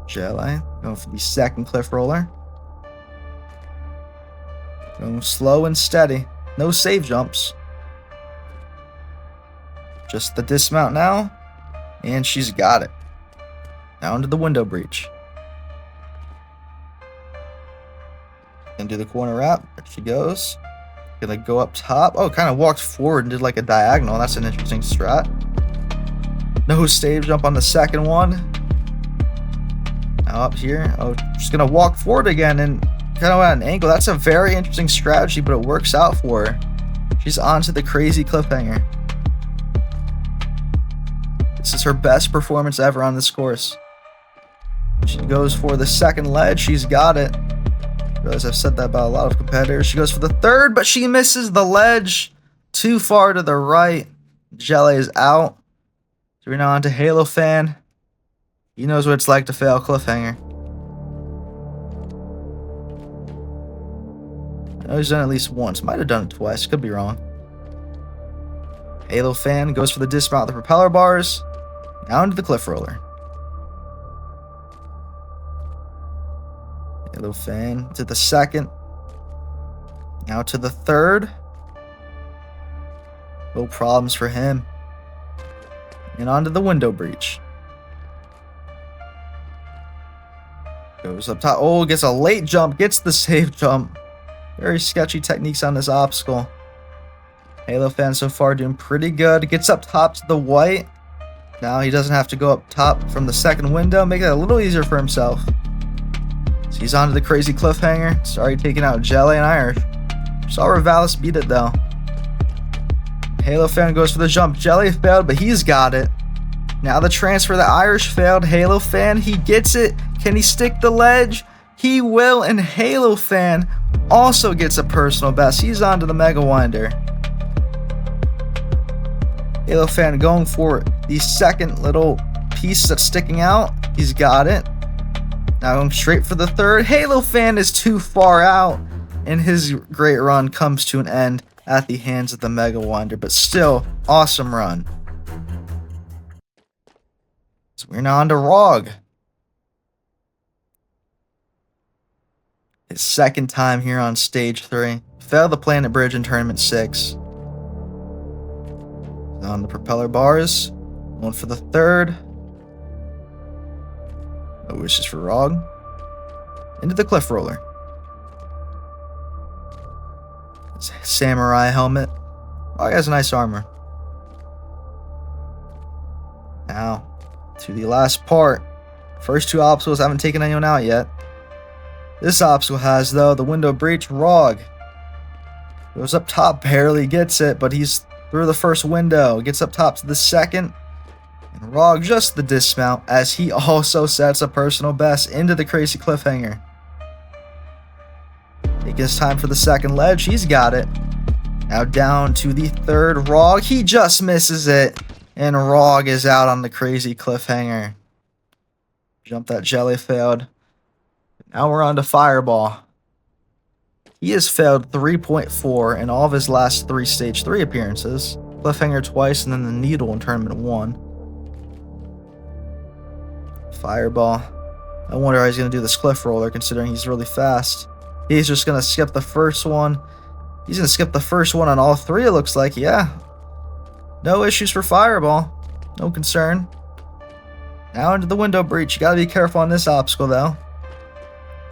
Jelly going for the second cliff roller. Going slow and steady. No save jumps. Just the dismount now. And she's got it. Now into the window breach. Gonna do the corner wrap. There she goes. Gonna go up top. Oh, kind of walked forward and did like a diagonal. That's an interesting strat. No save jump on the second one. Now up here. Oh, just gonna walk forward again and kind of at an angle. That's a very interesting strategy, but it works out for her. She's on to the crazy cliffhanger. This is her best performance ever on this course. She goes for the second ledge. She's got it. I realize I've said that about a lot of competitors. She goes for the third, but she misses the ledge. Too far to the right. Jelly is out. So we're now on to Halo Fan. He knows what it's like to fail cliffhanger. I know he's done it at least once. Might have done it twice. Could be wrong. Halo Fan goes for the dismount of the propeller bars. Now into the cliff roller. Halo Fan to the second. Now to the third. No problems for him. And onto the window breach. Goes up top. Oh, gets a late jump. Gets the save jump. Very sketchy techniques on this obstacle. Halo Fan so far doing pretty good. Gets up top to the white. Now he doesn't have to go up top from the second window. Make it a little easier for himself. So he's on to the crazy cliffhanger. It's already taking out Jelly and Irish. Saw Rivalis beat it though. Halo Fan goes for the jump. Jelly failed, but he's got it. Now the transfer. The Irish failed. Halo Fan, he gets it. Can he stick the ledge? He will, and Halo Fan also gets a personal best. He's on to the Mega Winder. Halo Fan going for the second little piece that's sticking out. He's got it. Now going straight for the third. Halo Fan is too far out, and his great run comes to an end at the hands of the Mega Winder, but still, awesome run. So we're now on to Rog. His second time here on stage 3. Failed the Planet Bridge in Tournament 6. On the propeller bars. One for the third. No wishes for Rog. Into the Cliff Roller. His samurai helmet. Rog has nice armor. Now, to the last part. First two obstacles, haven't taken anyone out yet. This obstacle has, though, the window breach. Rog goes up top, barely gets it, but he's through the first window. Gets up top to the second. And Rog just the dismount, as he also sets a personal best into the crazy cliffhanger. Taking his time for the second ledge. He's got it. Now down to the third. Rog. He just misses it. And Rog is out on the crazy cliffhanger. Jump that jelly failed. Now we're on to Fireball. He has failed 3.4 in all of his last 3 Stage 3 appearances. Cliffhanger twice and then the Needle in Tournament 1. Fireball. I wonder how he's going to do this Cliff Roller considering he's really fast. He's just going to skip the first one. He's going to skip the first one on all 3, it looks like. Yeah. No issues for Fireball. No concern. Now into the window breach. You got to be careful on this obstacle though.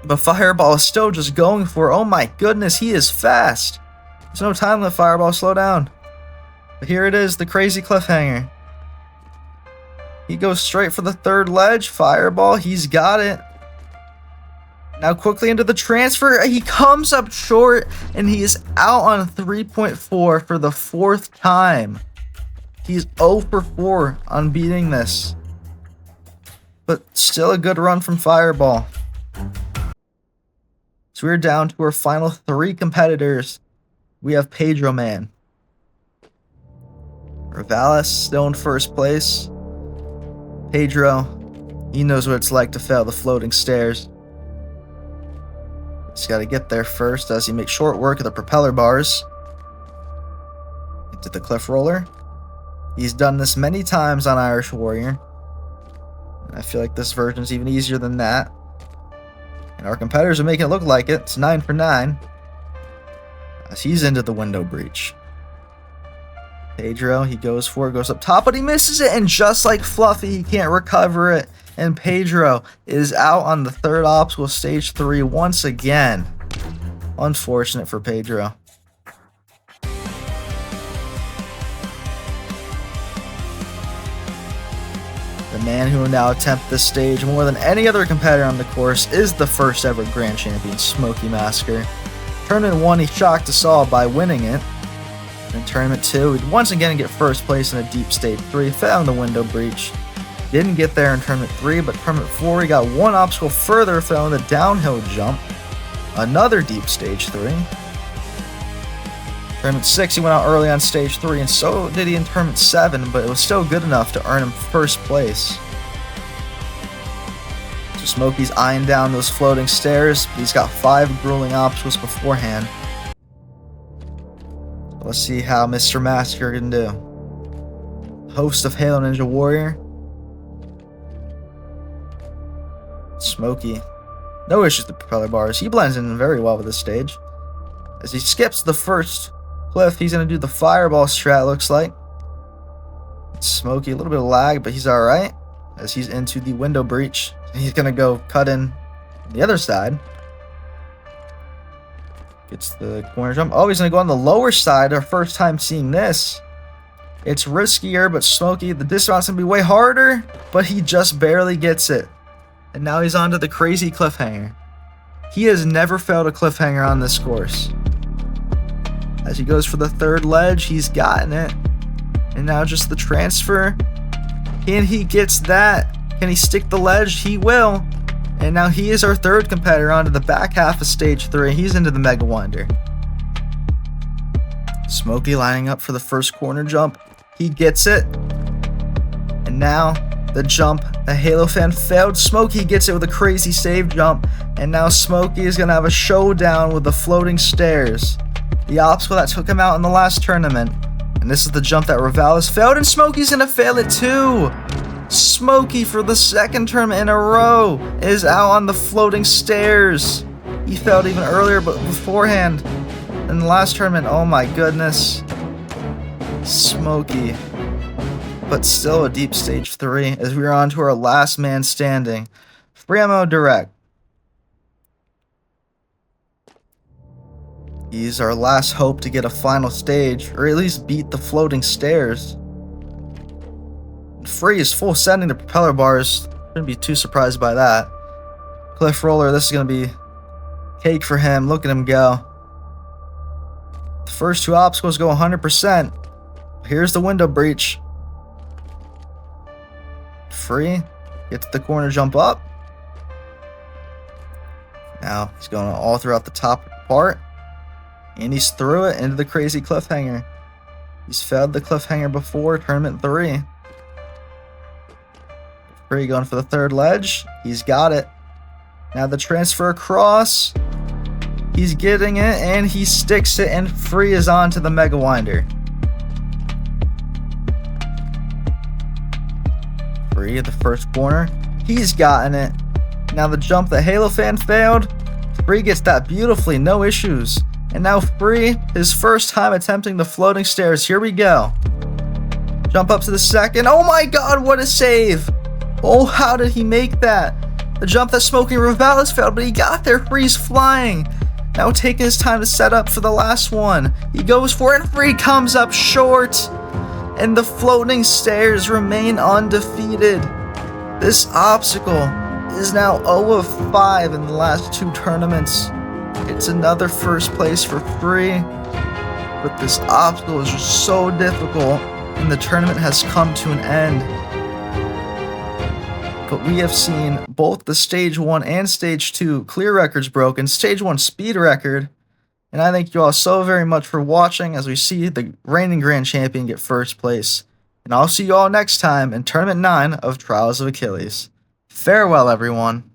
But Fireball is still just going for it. Oh my goodness, he is fast. There's no time to let Fireball slow down. But here it is, the crazy cliffhanger. He goes straight for the third ledge. Fireball, he's got it. Now quickly into the transfer. He comes up short, and he is out on 3.4 for the 4th time. He's 0 for 4 on beating this. But still a good run from Fireball. So we're down to our final 3 competitors. We have Pedro Man. Ravalis still in first place. Pedro, he knows what it's like to fail the floating stairs. He's got to get there first as he makes short work of the propeller bars. Into the Cliff Roller. He's done this many times on Irish Warrior. I feel like this version's even easier than that. And our competitors are making it look like it. It's 9 for 9. As he's into the window breach. Pedro, he goes for it, goes up top, but he misses it. And just like Fluffy, he can't recover it. And Pedro is out on the 3rd obstacle, stage 3, once again. Unfortunate for Pedro. The man who will now attempt this stage more than any other competitor on the course is the first ever Grand Champion, Smokey Masker. Tournament 1, he shocked us all by winning it. In Tournament 2, he'd once again get first place in a deep stage 3, found the window breach. Didn't get there in Tournament 3, but Tournament 4, he got one obstacle further, fell in the downhill jump. Another deep stage 3. Tournament 6, he went out early on stage 3, and so did he in Tournament 7, but it was still good enough to earn him first place. So Smokey's eyeing down those floating stairs, but he's got 5 grueling obstacles beforehand. Let's see how Mr. Masker can do. Host of Halo Ninja Warrior. Smokey. No issues with the propeller bars. He blends in very well with this stage. As he skips the first cliff, he's going to do the Fireball strat, looks like. Smokey, a little bit of lag, but he's alright. As he's into the window breach. He's going to go cut in the other side. Gets the corner jump. Oh, he's going to go on the lower side. Our first time seeing this. It's riskier, but Smokey, the dismount's going to be way harder. But he just barely gets it. And now he's on to the crazy cliffhanger. He has never failed a cliffhanger on this course. As he goes for the 3rd ledge, he's gotten it. And now just the transfer. And he gets that. Can he stick the ledge? He will. And now he is our third competitor onto the back half of stage 3. He's into the Mega Winder. Smokey lining up for the first corner jump. He gets it. And now the jump a Halo fan failed. Smokey gets it with a crazy save jump. And now Smokey is going to have a showdown with the floating stairs. The obstacle that took him out in the last tournament. And this is the jump that Ravalis failed, and Smokey's going to fail it too. Smokey, for the second tournament in a row, is out on the floating stairs. He failed even earlier, but beforehand, in the last tournament, oh my goodness. Smokey. But still a deep stage 3, as we are on to our last man standing. Free ammo direct. He's our last hope to get a final stage, or at least beat the floating stairs. Free is full sending the propeller bars. Shouldn't be too surprised by that. Cliff Roller, this is going to be cake for him. Look at him go. The first 2 obstacles go 100%. Here's the window breach. Free. Gets the corner jump up. Now he's going all throughout the top part. And he's through it into the crazy cliffhanger. He's failed the cliffhanger before tournament 3. Free going for the third ledge. He's got it. Now the transfer across. He's getting it, and he sticks it, and Free is on to the Mega Winder. Free at the first corner. He's gotten it. Now the jump that Halo fan failed. Free gets that beautifully, no issues. And now Free, his first time attempting the floating stairs. Here we go. Jump up to the second. Oh my god, what a save. Oh, how did he make that? The jump that Smokey Ravalis failed, but he got there. Free's flying. Now taking his time to set up for the last one. He goes for it, and Free comes up short. And the floating stairs remain undefeated. This obstacle is now 0 of 5 in the last 2 tournaments. It's another first place for Free. But this obstacle is just so difficult, and the tournament has come to an end. But we have seen both the Stage 1 and Stage 2 clear records broken, Stage 1 speed record, and I thank you all so very much for watching as we see the reigning Grand Champion get first place. And I'll see you all next time in Tournament 9 of Trials of Achilles. Farewell, everyone.